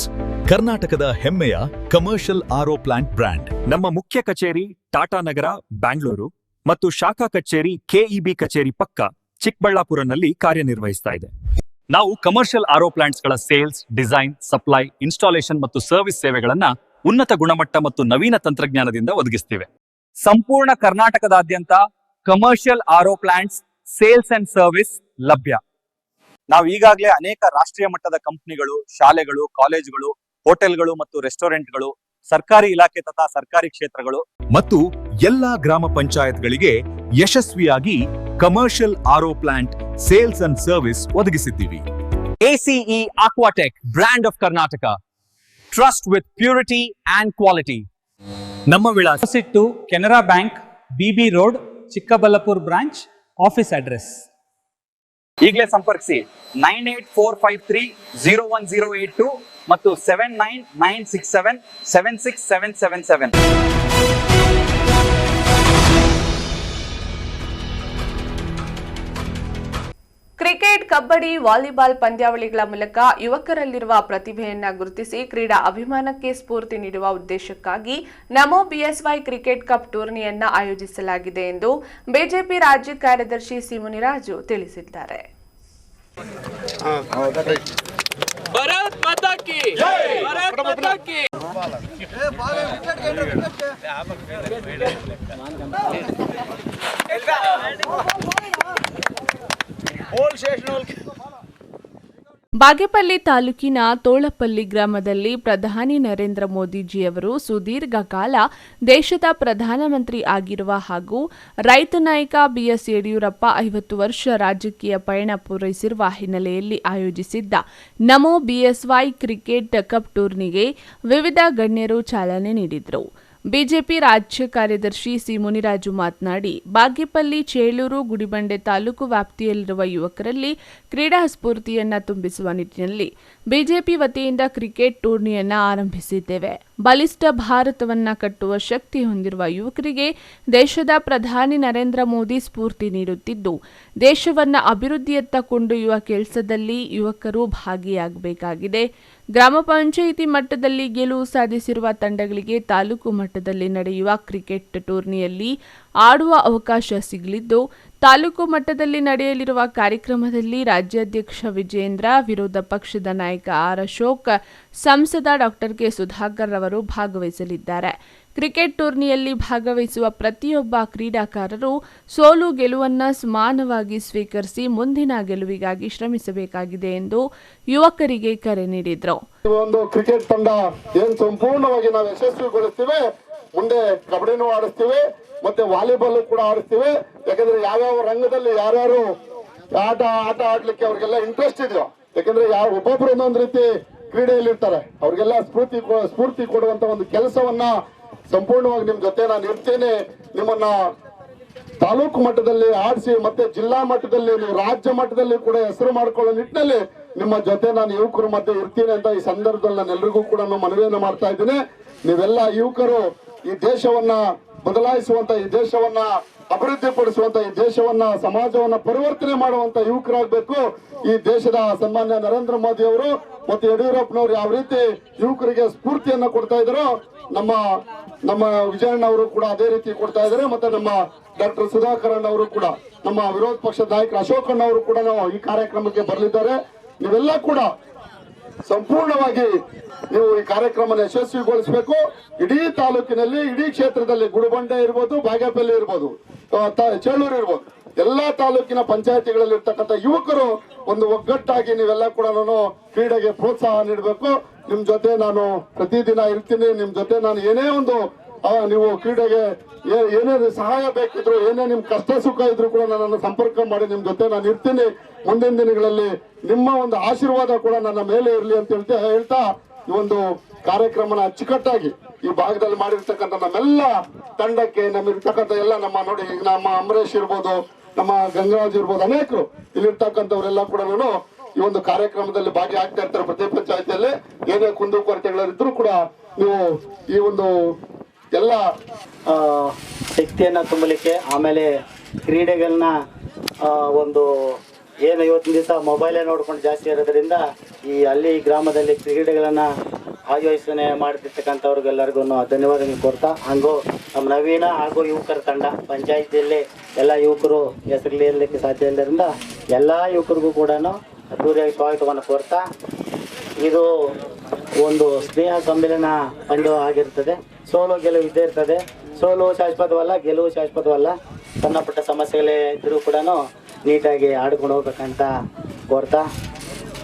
ಕರ್ನಾಟಕದ ಹೆಮ್ಮೆಯ ಕಮರ್ಷಿಯಲ್ ಆರೋ ಪ್ಲಾಂಟ್ ಬ್ರ್ಯಾಂಡ್. ನಮ್ಮ ಮುಖ್ಯ ಕಚೇರಿ ಟಾಟಾ ನಗರ, ಬ್ಯಾಂಗ್ಳೂರು ಮತ್ತು ಶಾಖಾ ಕಚೇರಿ KEB ಕಚೇರಿ ಪಕ್ಕ ಚಿಕ್ಕಬಳ್ಳಾಪುರನಲ್ಲಿ ಕಾರ್ಯನಿರ್ವಹಿಸ್ತಾ ಇದೆ. ನಾವು ಕಮರ್ಷಿಯಲ್ ಆರೋ ಪ್ಲಾಂಟ್ಸ್ಗಳ ಸೇಲ್ಸ್, ಡಿಸೈನ್, ಸಪ್ಲೈ, ಇನ್ಸ್ಟಾಲೇಷನ್ ಮತ್ತು ಸರ್ವಿಸ್ ಸೇವೆಗಳನ್ನ ಉನ್ನತ ಗುಣಮಟ್ಟ ಮತ್ತು ನವೀನ ತಂತ್ರಜ್ಞಾನದಿಂದ ಒದಗಿಸ್ತಿವೆ. ಸಂಪೂರ್ಣ ಕರ್ನಾಟಕದಾದ್ಯಂತ commercial RO plants sales and service ಲಭ್ಯ. ನಾವು ಈಗಾಗಲೇ ಅನೇಕ ರಾಷ್ಟ್ರೀಯ ಮಟ್ಟದ ಕಂಪನಿಗಳು, ಶಾಲೆಗಳು, ಕಾಲೇಜುಗಳು, ಹೋಟೆಲ್ಗಳು ಮತ್ತು ರೆಸ್ಟೋರೆಂಟ್ಗಳು, ಸರ್ಕಾರಿ ಇಲಾಖೆ ತಥಾ ಸರ್ಕಾರಿ ಕ್ಷೇತ್ರಗಳು ಮತ್ತು ಎಲ್ಲಾ ಗ್ರಾಮ ಪಂಚಾಯತ್ಗಳಿಗೆ ಯಶಸ್ವಿಯಾಗಿ commercial RO plant sales and service ಒದಗಿಸಿದ್ದೀವಿ. ACE Aquatech, brand of Karnataka, trust with purity and quality. ನಮ್ಮ ವಿಳಾಸ Canara bank, BB road, Chikkaballapur branch. Office address ಈಗಲೇ ಸಂಪರ್ಕಿಸಿ 9845301082 ಮತ್ತು 7996776777. ಕ್ರಿಕೆಟ್, ಕಬಡ್ಡಿ, ವಾಲಿಬಾಲ್ ಪಂದ್ಯಾವಳಿಗಳ ಮೂಲಕ ಯುವಕರಲ್ಲಿರುವ ಪ್ರತಿಭೆಯನ್ನ ಗುರುತಿಸಿ ಕ್ರೀಡಾ ಅಭಿಮಾನಕ್ಕೆ ಸ್ಫೂರ್ತಿ ನೀಡುವ ಉದ್ದೇಶಕ್ಕಾಗಿ ನಮೋ BSY ಕ್ರಿಕೆಟ್ ಕಪ್ ಟೂರ್ನಿಯನ್ನ ಆಯೋಜಿಸಲಾಗಿದೆ ಎಂದು ಬಿಜೆಪಿ ರಾಜ್ಯ ಕಾರ್ಯದರ್ಶಿ ಸಿ ಮುನಿರಾಜು ತಿಳಿಸಿದ್ದಾರೆ. ಬಾಗೇಪಲ್ಲಿ ತಾಲೂಕಿನ ತೋಳಪಲ್ಲಿ ಗ್ರಾಮದಲ್ಲಿ ಪ್ರಧಾನಿ ನರೇಂದ್ರ ಮೋದಿಜಿಯವರು ಸುದೀರ್ಘ ಕಾಲ ದೇಶದ ಪ್ರಧಾನಮಂತ್ರಿ ಆಗಿರುವ ಹಾಗೂ ರೈತ ನಾಯಕ BS ಯಡಿಯೂರಪ್ಪ 50 ವರ್ಷ ರಾಜಕೀಯ ಪಯಣ ಪೂರೈಸಿರುವ ಹಿನ್ನೆಲೆಯಲ್ಲಿ ಆಯೋಜಿಸಿದ್ದ ನಮೋ BSY ಕ್ರಿಕೆಟ್ ಕಪ್ ಟೂರ್ನಿಗೆ ವಿವಿಧ ಗಣ್ಯರು ಚಾಲನೆ ನೀಡಿದರು. ಬಿಜೆಪಿ ರಾಜ್ಯ ಕಾರ್ಯದರ್ಶಿ ಸಿ ಮುನಿರಾಜು ಮಾತನಾಡಿ, ಬಾಗೇಪಲ್ಲಿ, ಚೇಳೂರು, ಗುಡಿಬಂಡೆ ತಾಲೂಕು ವ್ಯಾಪ್ತಿಯಲ್ಲಿರುವ ಯುವಕರಲ್ಲಿ ಕ್ರೀಡಾ ಸ್ಫೂರ್ತಿಯನ್ನ ತುಂಬಿಸುವ ನಿಟ್ಟಿನಲ್ಲಿ ಬಿಜೆಪಿ ವತಿಯಿಂದ ಕ್ರಿಕೆಟ್ ಟೂರ್ನಿಯನ್ನ ಆರಂಭಿಸಿದ್ದೇವೆ. ಬಲಿಷ್ಠ ಭಾರತವನ್ನ ಕಟ್ಟುವ ಶಕ್ತಿ ಹೊಂದಿರುವ ಯುವಕರಿಗೆ ದೇಶದ ಪ್ರಧಾನಿ ನರೇಂದ್ರ ಮೋದಿ ಸ್ಫೂರ್ತಿ ನೀಡುತ್ತಿದ್ದು, ದೇಶವನ್ನ ಅಭಿವೃದ್ಧಿಯತ್ತ ಕೊಂಡೊಯ್ಯುವ ಕೆಲಸದಲ್ಲಿ ಯುವಕರು ಭಾಗಿಯಾಗಬೇಕಾಗಿದೆ. ಗ್ರಾಮ ಪಂಚಾಯಿತಿ ಮಟ್ಟದಲ್ಲಿ ಗೆಲುವು ಸಾಧಿಸಿರುವ ತಂಡಗಳಿಗೆ ತಾಲೂಕು ಮಟ್ಟದಲ್ಲಿ ನಡೆಯುವ ಕ್ರಿಕೆಟ್ ಟೂರ್ನಿಯಲ್ಲಿ ಆಡುವ ಅವಕಾಶ ಸಿಗಲಿದ್ದು, ತಾಲೂಕು ಮಟ್ಟದಲ್ಲಿ ನಡೆಯಲಿರುವ ಕಾರ್ಯಕ್ರಮದಲ್ಲಿ ರಾಜ್ಯಾಧ್ಯಕ್ಷ ವಿಜೇಂದ್ರ, ವಿರೋಧ ಪಕ್ಷದ ನಾಯಕ ಆರ್ ಅಶೋಕ್, ಸಂಸದ ಡಾಕ್ಟರ್ ಕೆ ಸುಧಾಕರ್ ರವರು ಭಾಗವಹಿಸಲಿದ್ದಾರೆ. ಕ್ರಿಕೆಟ್ ಟೂರ್ನಿಯಲ್ಲಿ ಭಾಗವಹಿಸುವ ಪ್ರತಿಯೊಬ್ಬ ಕ್ರೀಡಾಕಾರರು ಸೋಲು ಗೆಲುವನ್ನ ಸಮಾನವಾಗಿ ಸ್ವೀಕರಿಸಿ ಮುಂದಿನ ಗೆಲುವಿಗಾಗಿ ಶ್ರಮಿಸಬೇಕಾಗಿದೆ ಎಂದು ಯುವಕರಿಗೆ ಕರೆ ನೀಡಿದರು. ಒಂದು ಕ್ರಿಕೆಟ್ ತಂಡ ಏನ್ ಸಂಪೂರ್ಣವಾಗಿ ನಾವು ಯಶಸ್ವಿಗೊಳಿಸ್ತೀವಿ, ಮುಂದೆ ಕಬಡ್ಡಿನೂ ಆಡಿಸ್ತೀವಿ, ಮತ್ತೆ ವಾಲಿಬಾಲ್ ಕೂಡ ಆಡಿಸ್ತೀವಿ. ಯಾಕಂದ್ರೆ ಯಾವ್ಯಾವ ರಂಗದಲ್ಲಿ ಯಾರ್ಯಾರು ಆಟ ಆಡ್ಲಿಕ್ಕೆ ಅವ್ರಿಗೆಲ್ಲ ಇಂಟ್ರೆಸ್ಟ್ ಇದೆಯೋ, ಯಾಕಂದ್ರೆ ಒಬ್ಬೊಬ್ರು ಒಂದೊಂದು ರೀತಿ ಕ್ರೀಡೆಯಲ್ಲಿ ಇರ್ತಾರೆ, ಅವ್ರಿಗೆಲ್ಲ ಸ್ಫೂರ್ತಿ ಕೊಡುವಂತ ಒಂದು ಕೆಲಸವನ್ನ ಸಂಪೂರ್ಣವಾಗಿ ನಿಮ್ ಜೊತೆ ನಾನು ಇರ್ತೇನೆ. ನಿಮ್ಮನ್ನ ತಾಲೂಕು ಮಟ್ಟದಲ್ಲಿ ಆಡಿಸಿ ಮತ್ತೆ ಜಿಲ್ಲಾ ಮಟ್ಟದಲ್ಲಿ, ನೀವು ರಾಜ್ಯ ಮಟ್ಟದಲ್ಲಿ ಕೂಡ ಹೆಸರು ಮಾಡ್ಕೊಳ್ಳೋ ನಿಟ್ಟಿನಲ್ಲಿ ನಿಮ್ಮ ಜೊತೆ ನಾನು ಯುವಕರ ಮಧ್ಯೆ ಇರ್ತೀನಿ ಅಂತ ಈ ಸಂದರ್ಭದಲ್ಲಿ ನಾನು ಎಲ್ರಿಗೂ ಕೂಡ ಮನವಿಯನ್ನು ಮಾಡ್ತಾ ಇದ್ದೀನಿ. ನೀವೆಲ್ಲ ಯುವಕರು ಈ ದೇಶವನ್ನ ಬದಲಾಯಿಸುವಂತ, ಈ ದೇಶವನ್ನ ಅಭಿವೃದ್ಧಿ ಪಡಿಸುವಂತ, ಈ ದೇಶವನ್ನ ಸಮಾಜವನ್ನ ಪರಿವರ್ತನೆ ಮಾಡುವಂತ ಯುವಕರಾಗಬೇಕು. ಈ ದೇಶದ ಸನ್ಮಾನ್ಯ ನರೇಂದ್ರ ಮೋದಿ ಅವರು ಮತ್ತು ಯಡಿಯೂರಪ್ಪನವರು ಯಾವ ರೀತಿ ಯುವಕರಿಗೆ ಸ್ಫೂರ್ತಿಯನ್ನ ಕೊಡ್ತಾ ಇದ್ರು, ನಮ್ಮ ವಿಜಯಣ್ಣ ಅವರು ಕೂಡ ಅದೇ ರೀತಿ ಕೊಡ್ತಾ ಇದ್ದಾರೆ. ಮತ್ತೆ ನಮ್ಮ ಡಾಕ್ಟರ್ ಸುಧಾಕರನ್ ಅವರು ಕೂಡ, ನಮ್ಮ ವಿರೋಧ ಪಕ್ಷದ ನಾಯಕ ಅಶೋಕಣ್ಣ ಅವರು ಕೂಡ ಈ ಕಾರ್ಯಕ್ರಮಕ್ಕೆ ಬರಲಿದ್ದಾರೆ. ನೀವೆಲ್ಲ ಕೂಡ ಸಂಪೂರ್ಣವಾಗಿ ನೀವು ಈ ಕಾರ್ಯಕ್ರಮ ಯಶಸ್ವಿಗೊಳಿಸಬೇಕು. ಇಡೀ ತಾಲೂಕಿನಲ್ಲಿ, ಇಡೀ ಕ್ಷೇತ್ರದಲ್ಲಿ, ಗುಡಿಬಂಡೆ ಇರ್ಬೋದು, ಬಾಗೇಪಲ್ಲಿ ಇರ್ಬೋದು, ಚೇಳೂರು ಇರ್ಬೋದು, ಎಲ್ಲಾ ತಾಲೂಕಿನ ಪಂಚಾಯತಿಗಳಲ್ಲಿ ಇರ್ತಕ್ಕಂಥ ಯುವಕರು ಒಂದು ಒಗ್ಗಟ್ಟಾಗಿ ನೀವೆಲ್ಲ ಕೂಡ ಕ್ರೀಡೆಗೆ ಪ್ರೋತ್ಸಾಹ ನೀಡಬೇಕು. ನಿಮ್ ಜೊತೆ ನಾನು ಪ್ರತಿದಿನ ಇರ್ತೀನಿ. ನಿಮ್ ಜೊತೆ ನಾನು ಏನೇ ಒಂದು ನೀವು ಕ್ರೀಡೆಗೆ ಏನೇ ಸಹಾಯ ಬೇಕಿದ್ರು, ಏನೇ ನಿಮ್ ಕಷ್ಟ ಸುಖ ಇದ್ರು ಕೂಡ ನನ್ನನ್ನು ಸಂಪರ್ಕ ಮಾಡಿ, ನಿಮ್ ಜೊತೆ ನಾನು ಇರ್ತೀನಿ. ಮುಂದಿನ ದಿನಗಳಲ್ಲಿ ನಿಮ್ಮ ಒಂದು ಆಶೀರ್ವಾದ ಕೂಡ ನನ್ನ ಮೇಲೆ ಇರಲಿ ಅಂತ ಹೇಳ್ತಾ ಈ ಒಂದು ಕಾರ್ಯಕ್ರಮನ ಅಚ್ಚುಕಟ್ಟಾಗಿ ಈ ಭಾಗದಲ್ಲಿ ಮಾಡಿರ್ತಕ್ಕಂಥ ನಮ್ಮೆಲ್ಲ ತಂಡಕ್ಕೆ, ನಮ್ಮಿರ್ತಕ್ಕಂಥ ಎಲ್ಲ ನೋಡಿ ನಮ್ಮ ಅಂಬರೀಶ್ ಇರ್ಬೋದು, ನಮ್ಮ ಗಂಗರಾಜ್ ಇರ್ಬೋದು, ಅನೇಕರು ಇಲ್ಲಿರ್ತಕ್ಕಂಥವರೆಲ್ಲ ಕೂಡ ಈ ಒಂದು ಕಾರ್ಯಕ್ರಮದಲ್ಲಿ ಭಾಗಿಯಾಗ್ತಾ ಇರ್ತಾರೆ. ಪ್ರತಿ ಪಂಚಾಯತಿಯಲ್ಲಿ ಏನೇ ಕುಂದುಕೊರತೆಗಳಿದ್ರು ಕೂಡ ನೀವು ಈ ಒಂದು ಎಲ್ಲ ಶಕ್ತಿಯನ್ನ ತುಂಬಲಿಕ್ಕೆ, ಆಮೇಲೆ ಕ್ರೀಡೆಗಳನ್ನ ಒಂದು ಏನು ಇವತ್ತಿನ ದಿವಸ ಮೊಬೈಲೇ ನೋಡ್ಕೊಂಡು ಜಾಸ್ತಿ ಇರೋದ್ರಿಂದ ಈ ಹಳ್ಳಿ ಗ್ರಾಮದಲ್ಲಿ ಕ್ರೀಡೆಗಳನ್ನ ಆಯೋಜನೆ ಮಾಡ್ತಿರ್ತಕ್ಕಂಥವ್ರಿಗೆಲ್ಲರಿಗೂ ಧನ್ಯವಾದಗಳು ಕೊಡ್ತಾ, ಹಾಗೂ ನಮ್ಮ ನವೀನ ಹಾಗೂ ಯುವಕರ ತಂಡ ಪಂಚಾಯಿತಿಯಲ್ಲಿ ಎಲ್ಲ ಯುವಕರು ಹೆಸರುಲಿಕ್ಕೆ ಸಾಧ್ಯ ಇಲ್ಲದ್ರಿಂದ ಎಲ್ಲ ಯುವಕರಿಗೂ ಕೂಡ ಅದ್ದೂರಿಯಾಗಿ ಸ್ವಾಗತವನ್ನು ಕೋರ್ತಾ, ಇದು ಒಂದು ಸ್ನೇಹ ಸಮ್ಮೇಳನ ಪಂದ್ಯ ಆಗಿರ್ತದೆ. ಸೋಲು ಗೆಲುವು ಇದ್ದೇ ಇರ್ತದೆ. ಸೋಲು ಶಾಶ್ವತವಲ್ಲ, ಗೆಲುವು ಶಾಶ್ವತವಲ್ಲ. ಸಣ್ಣ ಪುಟ್ಟ ಸಮಸ್ಯೆಗಳೇ ಇದ್ರೂ ಕೂಡ ನೀಟಾಗಿ ಆಡ್ಕೊಂಡು ಹೋಗ್ಬೇಕಂತ ಕೋರ್ತಾ,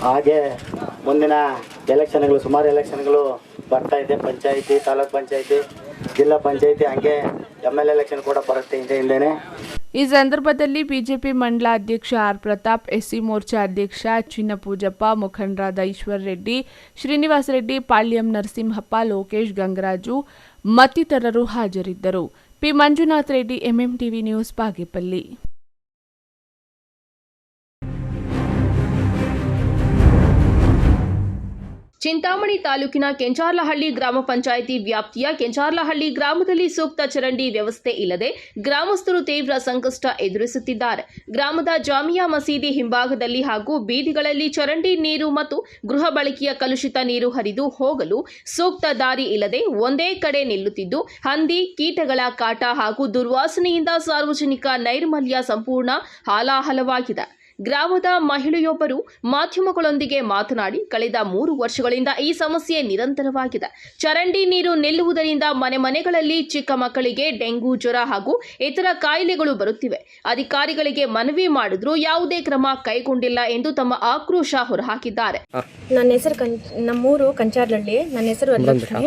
ಹಾಗೆ ಮುಂದಿನ ಎಲೆಕ್ಷನ್ಗಳು, ಸುಮಾರು ಎಲೆಕ್ಷನ್ಗಳು ಬರ್ತಾ ಇದೆ. ಪಂಚಾಯಿತಿ, ತಾಲೂಕ್ ಪಂಚಾಯಿತಿ, ಜಿಲ್ಲಾ ಪಂಚಾಯಿತಿ, ಹಂಗೆ MLA ಎಲೆಕ್ಷನ್ ಕೂಡ ಬರುತ್ತೆ ಹಿಂದೇನೆ. ಈ ಸಂದರ್ಭದಲ್ಲಿ ಬಿಜೆಪಿ ಮಂಡಲ ಅಧ್ಯಕ್ಷ ಆರ್ ಪ್ರತಾಪ್, ಎಸ್ಸಿ ಮೋರ್ಚಾ ಅಧ್ಯಕ್ಷ ಚಿನ್ನ ಪೂಜಪ್ಪ, ಮುಖಂಡರಾದ ಈಶ್ವರ್ ರೆಡ್ಡಿ, ಶ್ರೀನಿವಾಸ ರೆಡ್ಡಿ, ಪಾಳ್ಯಂ ನರಸಿಂಹಪ್ಪ, ಲೋಕೇಶ್, ಗಂಗರಾಜು ಮತ್ತಿತರರು ಹಾಜರಿದ್ದರು. P Manjunath Reddy, MMTV news, Bagepalli. Chintamani ತಾಲೂಕಿನ ಕೆಂಚಾರ್ಲಹಳ್ಳಿ ಗ್ರಾಮ ಪಂಚಾಯಿತಿ ವ್ಯಾಪ್ತಿಯ ಕೆಂಚಾರ್ಲಹಳ್ಳಿ ಗ್ರಾಮದಲ್ಲಿ ಸೂಕ್ತ ಚರಂಡಿ ವ್ಯವಸ್ಥೆ ಇಲ್ಲದೆ ಗ್ರಾಮಸ್ಥರು ತೀವ್ರ ಸಂಕಷ್ಟ ಎದುರಿಸುತ್ತಿದ್ದಾರೆ. ಗ್ರಾಮದ ಜಾಮಿಯಾ ಮಸೀದಿ ಹಿಂಭಾಗದಲ್ಲಿ ಹಾಗೂ ಬೀದಿಗಳಲ್ಲಿ ಚರಂಡಿ ನೀರು ಮತ್ತು ಗೃಹ ಬಳಕೆಯ ಕಲುಷಿತ ನೀರು ಹರಿದು ಹೋಗಲು ಸೂಕ್ತ ದಾರಿ ಇಲ್ಲದೆ ಒಂದೇ ಕಡೆ ನಿಲ್ಲುತ್ತಿದ್ದು, ಹಂದಿ, ಕೀಟಗಳ ಕಾಟ ಹಾಗೂ ದುರ್ವಾಸನೆಯಿಂದ ಸಾರ್ವಜನಿಕ ನೈರ್ಮಲ್ಯ ಸಂಪೂರ್ಣ ಹಾಲಾಹಲವಾಗಿದೆ. ಗ್ರಾಮದ ಮಹಿಳೆಯೊಬ್ಬರು ಮಾಧ್ಯಮಗಳೊಂದಿಗೆ ಮಾತನಾಡಿ, ಕಳೆದ 3 ವರ್ಷಗಳಿಂದ ಈ ಸಮಸ್ಯೆ ನಿರಂತರವಾಗಿದೆ. ಚರಂಡಿ ನೀರು ನಿಲ್ಲುವುದರಿಂದ ಮನೆಗಳಲ್ಲಿ ಚಿಕ್ಕ ಮಕ್ಕಳಿಗೆ ಡೆಂಗು, ಜ್ವರ ಹಾಗೂ ಇತರ ಕಾಯಿಲೆಗಳು ಬರುತ್ತಿವೆ. ಅಧಿಕಾರಿಗಳಿಗೆ ಮನವಿ ಮಾಡಿದ್ರೂ ಯಾವುದೇ ಕ್ರಮ ಕೈಗೊಂಡಿಲ್ಲ ಎಂದು ತಮ್ಮ ಆಕ್ರೋಶ ಹೊರಹಾಕಿದ್ದಾರೆ. ನನ್ನ ಹೆಸರು ನಮ್ಮೂರು ಕಂಚಾರ್ಲಹಳ್ಳಿ. ನನ್ನ ಹೆಸರು ವರಲಕ್ಷ್ಮಿ.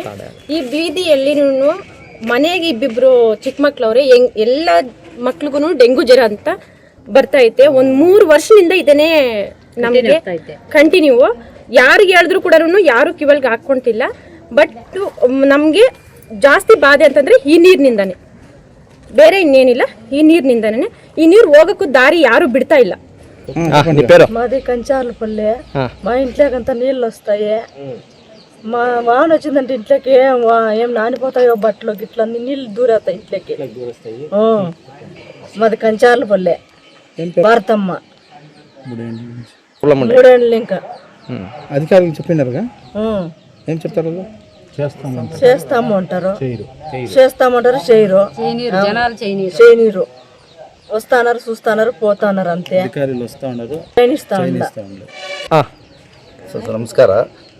ಈ ಬೀದಿಯಲ್ಲಿ ಮನೆಗೆ ಇಬ್ಬಿಬ್ರು ಚಿಕ್ಕ ಮಕ್ಳವ್ರೆ, ಎಲ್ಲ ಮಕ್ಳಿಗೂ ಡೆಂಗು ಜ್ವರ ಅಂತ ಬರ್ತಾ ಐತೆ. ಒಂದು 3 ವರ್ಷದಿಂದ ಇದನ್ನೇ ನಮಗೆ ಕಂಟಿನ್ಯೂ. ಯಾರಿಗೆ ಹೇಳಿದ್ರು ಕೂಡ ಯಾರು ಕಿವಲ್ಗೆ ಹಾಕ್ಕೊಂತಿಲ್ಲ. ಬಟ್ ನಮಗೆ ಜಾಸ್ತಿ ಬಾಧೆ ಅಂತಂದ್ರೆ ಈ ನೀರಿನಿಂದಾನೆ, ಬೇರೆ ಇನ್ನೇನಿಲ್ಲ. ಈ ನೀರಿನಿಂದಾನೆ. ಈ ನೀರು ಹೋಗಕ್ಕೂ ದಾರಿ ಯಾರು బిడతా ಇಲ್ಲ. మాది కంచార్లపల్లె. మా ఇంట్లోకంతా నీళ్ళు వస్తాయి. వాన వచ్చిందంటే ఇంట్లోకి ఏం నానిపోతాయో బట్టలు గిట్ల నీళ్ళు దూరేస్తాయి ఇంట్లోకి. మాది కంచార్లపల్లె. భారతమ్మ. 3 ఏళ్ళు ఇంకా. అధికారులు చెప్పినారుగా, ఏం చెప్తారు? చేస్తాము అంటారు, చేయరు. చేయనీరు. వస్తున్నారు, చూస్తున్నారు, పోతున్నారు అంతే. అధికారులు వస్తూ ఉన్నారు, ప్రయాణిస్తూ ನಮಸ್ಕಾರ.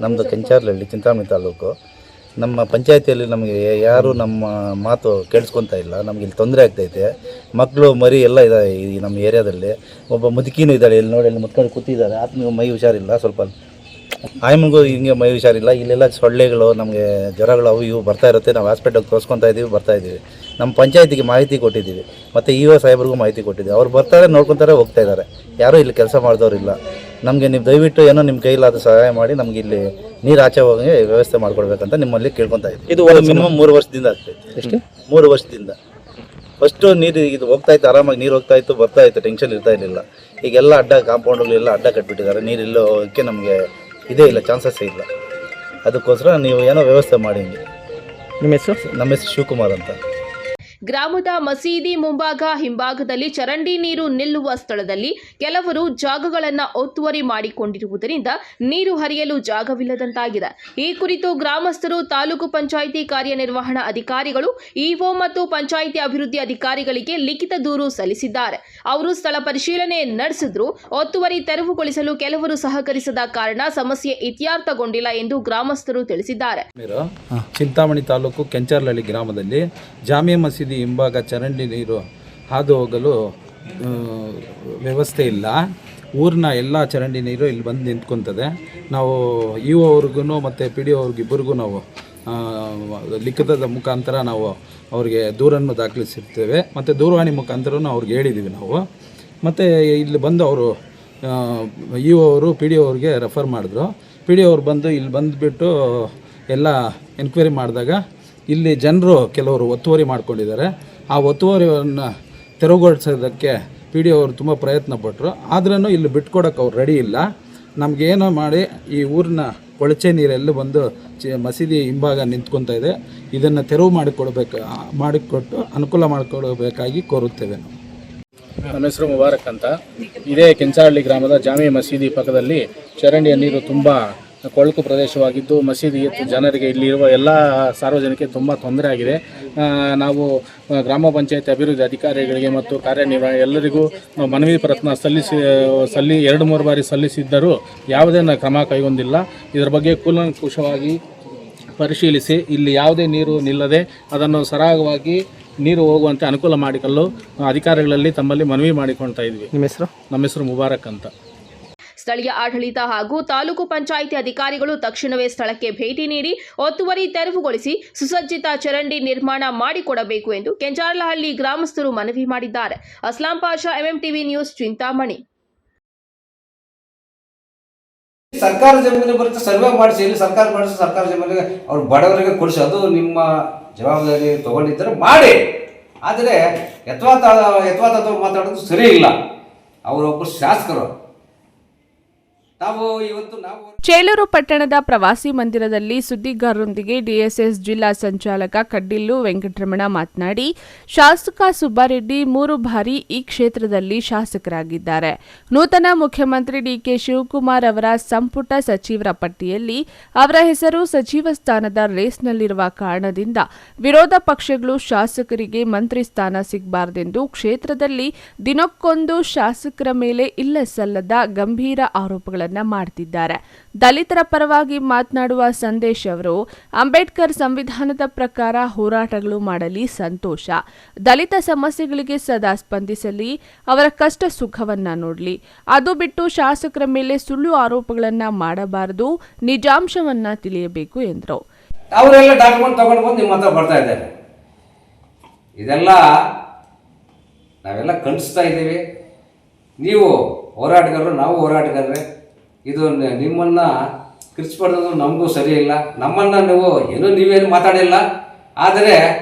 ನಮ್ಮದು ಕೆಂಚಾರ್ಲಹಳ್ಳಿ, ಚಿಂತಾಮಣಿ ತಾಲೂಕು. ನಮ್ಮ ಪಂಚಾಯತಿಯಲ್ಲಿ ನಮಗೆ ಯಾರು ನಮ್ಮ ಮಾತು ಕೇಳಿಸ್ಕೊತಾ ಇಲ್ಲ. ನಮ್ಗೆ ಇಲ್ಲಿ ತೊಂದರೆ ಆಗ್ತೈತೆ. ಮಕ್ಕಳು ಮರಿ ಎಲ್ಲ ಇದ್ದಾವೆ ಈ ನಮ್ಮ ಏರಿಯಾದಲ್ಲಿ. ಒಬ್ಬ ಮುದುಕಿನೂ ಇದ್ದಾಳೆ, ಇಲ್ಲಿ ನೋಡಿ, ಇಲ್ಲಿ ಮುತ್ಕೊಂಡು ಕೂತಿದ್ದಾರೆ. ಆತನಿಗೆ ಮೈ ಹುಷಾರಿಲ್ಲ, ಸ್ವಲ್ಪ ಆಯಮ್ಮಗೂ ಹಿಂಗೆ ಮೈ ಹುಷಾರಿಲ್ಲ. ಇಲ್ಲೆಲ್ಲ ಸೊಳ್ಳೆಗಳು, ನಮಗೆ ಜ್ವರಗಳು ಅವು ಇವು ಬರ್ತಾ ಇರುತ್ತೆ. ನಾವು ಹಾಸ್ಪಿಟಲ್ಗೆ ತೋರಿಸ್ಕೊತಾ ಇದ್ದೀವಿ, ಬರ್ತಾಯಿದ್ದೀವಿ. ನಮ್ಮ ಪಂಚಾಯತಿಗೆ ಮಾಹಿತಿ ಕೊಟ್ಟಿದ್ದೀವಿ, ಮತ್ತು ಇಒ ಸಾಹೇಬ್ರಿಗೂ ಮಾಹಿತಿ ಕೊಟ್ಟಿದ್ದೀವಿ. ಅವ್ರು ಬರ್ತಾರೆ, ನೋಡ್ಕೊತಾರೆ, ಹೋಗ್ತಾ ಇದ್ದಾರೆ. ಯಾರೂ ಇಲ್ಲಿ ಕೆಲಸ ಮಾಡಿದವ್ರಿಲ್ಲ. ನಮಗೆ ನೀವು ದಯವಿಟ್ಟು ಏನೋ ನಿಮ್ಮ ಕೈಲಾದ ಸಹಾಯ ಮಾಡಿ ನಮ್ಗೆ ಇಲ್ಲಿ ನೀರು ಆಚೆ ಹೋಗಿ ವ್ಯವಸ್ಥೆ ಮಾಡಿಕೊಡ್ಬೇಕಂತ ನಿಮ್ಮಲ್ಲಿ ಕೇಳ್ಕೊತಾ ಇದ್ದೀವಿ. ಇದು ಮಿನಿಮಮ್ 3 ವರ್ಷದಿಂದ ಆಗ್ತೈತೆ. ಎಷ್ಟು? 3 ವರ್ಷದಿಂದ. ಫಸ್ಟು ನೀರು ಇದು ಹೋಗ್ತಾ ಇತ್ತು, ಆರಾಮಾಗಿ ನೀರು ಹೋಗ್ತಾ ಇತ್ತು, ಬರ್ತಾ ಇತ್ತು, ಟೆನ್ಷನ್ ಇರ್ತಾ ಇರಲಿಲ್ಲ. ಈಗೆಲ್ಲ ಅಡ್ಡ ಕಾಂಪೌಂಡ್ಗಳೆಲ್ಲ ಅಡ್ಡ ಕಟ್ಬಿಟ್ಟಿದ್ದಾರೆ, ನೀರೆಲ್ಲೋ ಹೋಗೋಕ್ಕೆ ನಮಗೆ ಇದೇ ಇಲ್ಲ, ಚಾನ್ಸಸ್ಸೇ ಇಲ್ಲ. ಅದಕ್ಕೋಸ್ಕರ ನೀವು ಏನೋ ವ್ಯವಸ್ಥೆ ಮಾಡಿ. ನಿಮ್ಮ ಹೆಸರು? ನಮ್ಮ ಹೆಸರು ಶಿವಕುಮಾರ್ ಅಂತ. ಗ್ರಾಮದ ಮಸೀದಿ ಮುಂಭಾಗ ಹಿಂಭಾಗದಲ್ಲಿ ಚರಂಡಿ ನೀರು ನಿಲ್ಲುವ ಸ್ಥಳದಲ್ಲಿ ಕೆಲವರು ಜಾಗಗಳನ್ನು ಒತ್ತುವರಿ ಮಾಡಿಕೊಂಡಿರುವುದರಿಂದ ನೀರು ಹರಿಯಲು ಜಾಗವಿಲ್ಲದಂತಾಗಿದೆ. ಈ ಕುರಿತು ಗ್ರಾಮಸ್ಥರು ತಾಲೂಕು ಪಂಚಾಯಿತಿ ಕಾರ್ಯನಿರ್ವಹಣಾ ಅಧಿಕಾರಿಗಳು, ಇಒ ಮತ್ತು ಪಂಚಾಯಿತಿ ಅಭಿವೃದ್ಧಿ ಅಧಿಕಾರಿಗಳಿಗೆ ಲಿಖಿತ ದೂರು ಸಲ್ಲಿಸಿದ್ದಾರೆ. ಅವರು ಸ್ಥಳ ಪರಿಶೀಲನೆ ನಡೆಸಿದ್ರು. ಒತ್ತುವರಿ ತೆರವುಗೊಳಿಸಲು ಕೆಲವರು ಸಹಕರಿಸದ ಕಾರಣ ಸಮಸ್ಯೆ ಇತ್ಯರ್ಥಗೊಂಡಿಲ್ಲ ಎಂದು ಗ್ರಾಮಸ್ಥರು ತಿಳಿಸಿದ್ದಾರೆ. ಚಿಂತಾಮಣಿ ತಾಲೂಕು ಕೆಂಚಾರ್ಲಹಳ್ಳಿ ಗ್ರಾಮದಲ್ಲಿ ಜಾಮಿಯಾ ಮಸೀದಿ ಹಿಂಭಾಗ ಚರಂಡಿ ನೀರು ಹಾದು ಹೋಗಲು ವ್ಯವಸ್ಥೆ ಇಲ್ಲ. ಊರಿನ ಎಲ್ಲ ಚರಂಡಿ ನೀರು ಇಲ್ಲಿ ಬಂದು ನಿಂತ್ಕೊತದೆ. ನಾವು ಇಒ ಅವ್ರಿಗೂ ಮತ್ತು ಪಿ ಡಿ ಒ ಅವ್ರಿಗಿಬ್ಬರಿಗೂ ನಾವು ಲಿಖಿತದ ಮುಖಾಂತರ ನಾವು ಅವ್ರಿಗೆ ದೂರನ್ನು ದಾಖಲಿಸಿರ್ತೇವೆ ಮತ್ತು ದೂರವಾಣಿ ಮುಖಾಂತರನೂ ಅವ್ರಿಗೆ ಹೇಳಿದ್ದೀವಿ ನಾವು. ಮತ್ತು ಇಲ್ಲಿ ಬಂದು ಅವರು ಇಒ ಅವರು ಪಿ ಡಿ ಒ ಅವ್ರಿಗೆ ರೆಫರ್ ಮಾಡಿದ್ರು. ಪಿ ಡಿ ಒ ಅವ್ರು ಬಂದು ಇಲ್ಲಿ ಬಂದುಬಿಟ್ಟು ಎಲ್ಲ ಎನ್ಕ್ವೈರಿ ಮಾಡಿದಾಗ ಇಲ್ಲಿ ಜನರು ಕೆಲವರು ಒತ್ತುವರಿ ಮಾಡ್ಕೊಂಡಿದ್ದಾರೆ. ಆ ಒತ್ತುವರಿಯನ್ನು ತೆರವುಗೊಳಿಸೋದಕ್ಕೆ ಪಿ ಡಿ ಒ ಅವರು ತುಂಬ ಪ್ರಯತ್ನ ಪಟ್ಟರು. ಆದ್ರೂ ಇಲ್ಲಿ ಬಿಟ್ಕೊಡೋಕೆ ಅವ್ರು ರೆಡಿ ಇಲ್ಲ. ನಮಗೇನೋ ಮಾಡಿ ಈ ಊರಿನ ಕೊಳಚೆ ನೀರೆಲ್ಲ ಬಂದು ಮಸೀದಿ ಹಿಂಭಾಗ ನಿಂತ್ಕೊತಾ ಇದೆ. ಇದನ್ನು ತೆರವು ಮಾಡಿಕೊಟ್ಟು ಅನುಕೂಲ ಮಾಡಿಕೊಡಬೇಕಾಗಿ ಕೋರುತ್ತೇವೆ ನಾವು. ನಮ್ಮ ಹೆಸರು ಮುಬಾರಕ್ ಅಂತ. ಇದೇ ಕೆಂಚಾರಳ್ಳಿ ಗ್ರಾಮದ ಜಾಮಿಯಾ ಮಸೀದಿ ಪಕ್ಕದಲ್ಲಿ ಚರಂಡಿಯ ನೀರು ತುಂಬ ಕೊಳಕು ಪ್ರದೇಶವಾಗಿದ್ದು ಮಸೀದಿ ಜನರಿಗೆ ಇಲ್ಲಿರುವ ಎಲ್ಲ ಸಾರ್ವಜನಿಕರಿಗೆ ತುಂಬ ತೊಂದರೆ ಆಗಿದೆ. ನಾವು ಗ್ರಾಮ ಪಂಚಾಯತ್ ಅಭಿವೃದ್ಧಿ ಅಧಿಕಾರಿಗಳಿಗೆ ಮತ್ತು ಕಾರ್ಯನಿರ್ವಹಣೆ ಎಲ್ಲರಿಗೂ ನಾವು ಮನವಿ ಪ್ರಯತ್ನ ಸಲ್ಲಿಸಿ 2-3 ಬಾರಿ ಸಲ್ಲಿಸಿದ್ದರೂ ಯಾವುದೇ ಕ್ರಮ ಕೈಗೊಂಡಿಲ್ಲ. ಇದರ ಬಗ್ಗೆ ಕೂಲಂಕುಷವಾಗಿ ಪರಿಶೀಲಿಸಿ ಇಲ್ಲಿ ಯಾವುದೇ ನೀರು ನಿಲ್ಲದೆ ಅದನ್ನು ಸರಾಗವಾಗಿ ನೀರು ಹೋಗುವಂತೆ ಅನುಕೂಲ ಮಾಡಿಕೊಳ್ಳಲು ಅಧಿಕಾರಿಗಳಲ್ಲಿ ತಮ್ಮಲ್ಲಿ ಮನವಿ ಮಾಡಿಕೊಳ್ತಾ ಇದ್ವಿ. ನಿಮ್ಮ ಹೆಸರು? ನಮ್ಮ ಹೆಸರು ಮುಬಾರಕ್ ಅಂತ. ಸ್ಥಳೀಯ ಆಡಳಿತ ಹಾಗೂ ತಾಲೂಕು ಪಂಚಾಯಿತಿ ಅಧಿಕಾರಿಗಳು ತಕ್ಷಣವೇ ಸ್ಥಳಕ್ಕೆ ಭೇಟಿ ನೀಡಿ ಒತ್ತುವರಿ ತೆರವುಗೊಳಿಸಿ ಸುಸಜ್ಜಿತ ಚರಂಡಿ ನಿರ್ಮಾಣ ಮಾಡಿಕೊಡಬೇಕು ಎಂದು ಕೆಂಚಾರ್ಲಹಳ್ಳಿ ಗ್ರಾಮಸ್ಥರು ಮನವಿ ಮಾಡಿದ್ದಾರೆ. Aslam Pasha, MMTV news, Chintamani. ಸರ್ಕಾರ ಜಮೀನು ಬರುತ್ತೆ, ಸರ್ವೆ ಮಾಡಿಸಿ, ಇಲ್ಲಿ ಸರ್ಕಾರ ಮಾಡಿಸಿ, ಸರ್ಕಾರ ಜಮೀನಿಗೆ ಅವ್ರು ಬಡವರಿಗೆ ಕೊಡಿಸಿ, ಅದು ನಿಮ್ಮ ಜವಾಬ್ದಾರಿ ತಗೊಂಡಿದ್ದರೆ ಮಾಡಿ. ಆದರೆ ಯಥಾವಥ ಮಾತಾಡೋದು ಸರಿ ಇಲ್ಲ. ಅವರೊಬ್ಬರು ಶಾಸಕರು. ಚೇಳೂರು ಪಟ್ಟಣದ ಪ್ರವಾಸಿ ಮಂದಿರದಲ್ಲಿ ಸುದ್ದಿಗಾರರೊಂದಿಗೆ ಡಿಎಸ್ಎಸ್ ಜಿಲ್ಲಾ ಸಂಚಾಲಕ ಕಡ್ಡಿಲ್ಲು ವೆಂಕಟರಮಣ ಮಾತನಾಡಿ, ಶಾಸಕ ಸುಬ್ಬಾರೆಡ್ಡಿ 3 ಬಾರಿ ಈ ಕ್ಷೇತ್ರದಲ್ಲಿ ಶಾಸಕರಾಗಿದ್ದಾರೆ. ನೂತನ ಮುಖ್ಯಮಂತ್ರಿ ಡಿಕೆ ಶಿವಕುಮಾರ್ ಅವರ ಸಂಪುಟ ಸಚಿವರ ಪಟ್ಟಿಯಲ್ಲಿ ಅವರ ಹೆಸರು ಸಚಿವ ಸ್ಥಾನದ ರೇಸ್ನಲ್ಲಿರುವ ಕಾರಣದಿಂದ ವಿರೋಧ ಪಕ್ಷಗಳು ಶಾಸಕರಿಗೆ ಮಂತ್ರಿ ಸ್ಥಾನ ಸಿಗಬಾರದೆಂದು ಕ್ಷೇತ್ರದಲ್ಲಿ ದಿನಕ್ಕೊಂದು ಶಾಸಕರ ಮೇಲೆ ಇಲ್ಲ ಸಲ್ಲದ ಗಂಭೀರ ಆರೋಪಗಳನ್ನು ಮಾಡುತ್ತಿದ್ದಾರೆ. ದಲಿತರ ಪರವಾಗಿ ಮಾತನಾಡುವ ಸಂದೇಶ್ ಅವರು, ಅಂಬೇಡ್ಕರ್ ಸಂವಿಧಾನದ ಪ್ರಕಾರ ಹೋರಾಟಗಳು ಮಾಡಲಿ ಸಂತೋಷ, ದಲಿತ ಸಮಸ್ಯೆಗಳಿಗೆ ಸದಾ ಸ್ಪಂದಿಸಲಿ, ಅವರ ಕಷ್ಟ ಸುಖವನ್ನ ನೋಡಲಿ, ಅದು ಬಿಟ್ಟು ಶಾಸಕರ ಮೇಲೆ ಸುಳ್ಳು ಆರೋಪಗಳನ್ನ ಮಾಡಬಾರದು, ನಿಜಾಂಶವನ್ನ ತಿಳಿಯಬೇಕು ಎಂದರು. ಅವರೆಲ್ಲ ಡಾಕ್ಯುಮೆಂಟ್ ತಗೊಂಡು ಬಂದು ನಿಮ್ಮ ಹತ್ರ ಬರ್ತಾ ಇದ್ದಾರೆ. ಇದೆಲ್ಲ ನಾವೆಲ್ಲ ಖಂಡಿಸ್ತಾ ಇದ್ದೀವಿ. ನೀವು ಹೋರಾಟಗಾರರು, ನಾವು ಹೋರಾಟಗಾರರೇ. ಇದು ನಿಮ್ಮನ್ನು ಕಿರ್ಚಿಪಡೋದು ನಮಗೂ ಸರಿ ಇಲ್ಲ. ನಮ್ಮನ್ನು ನೀವೇನು ಮಾತಾಡಿಲ್ಲ. ಆದರೆ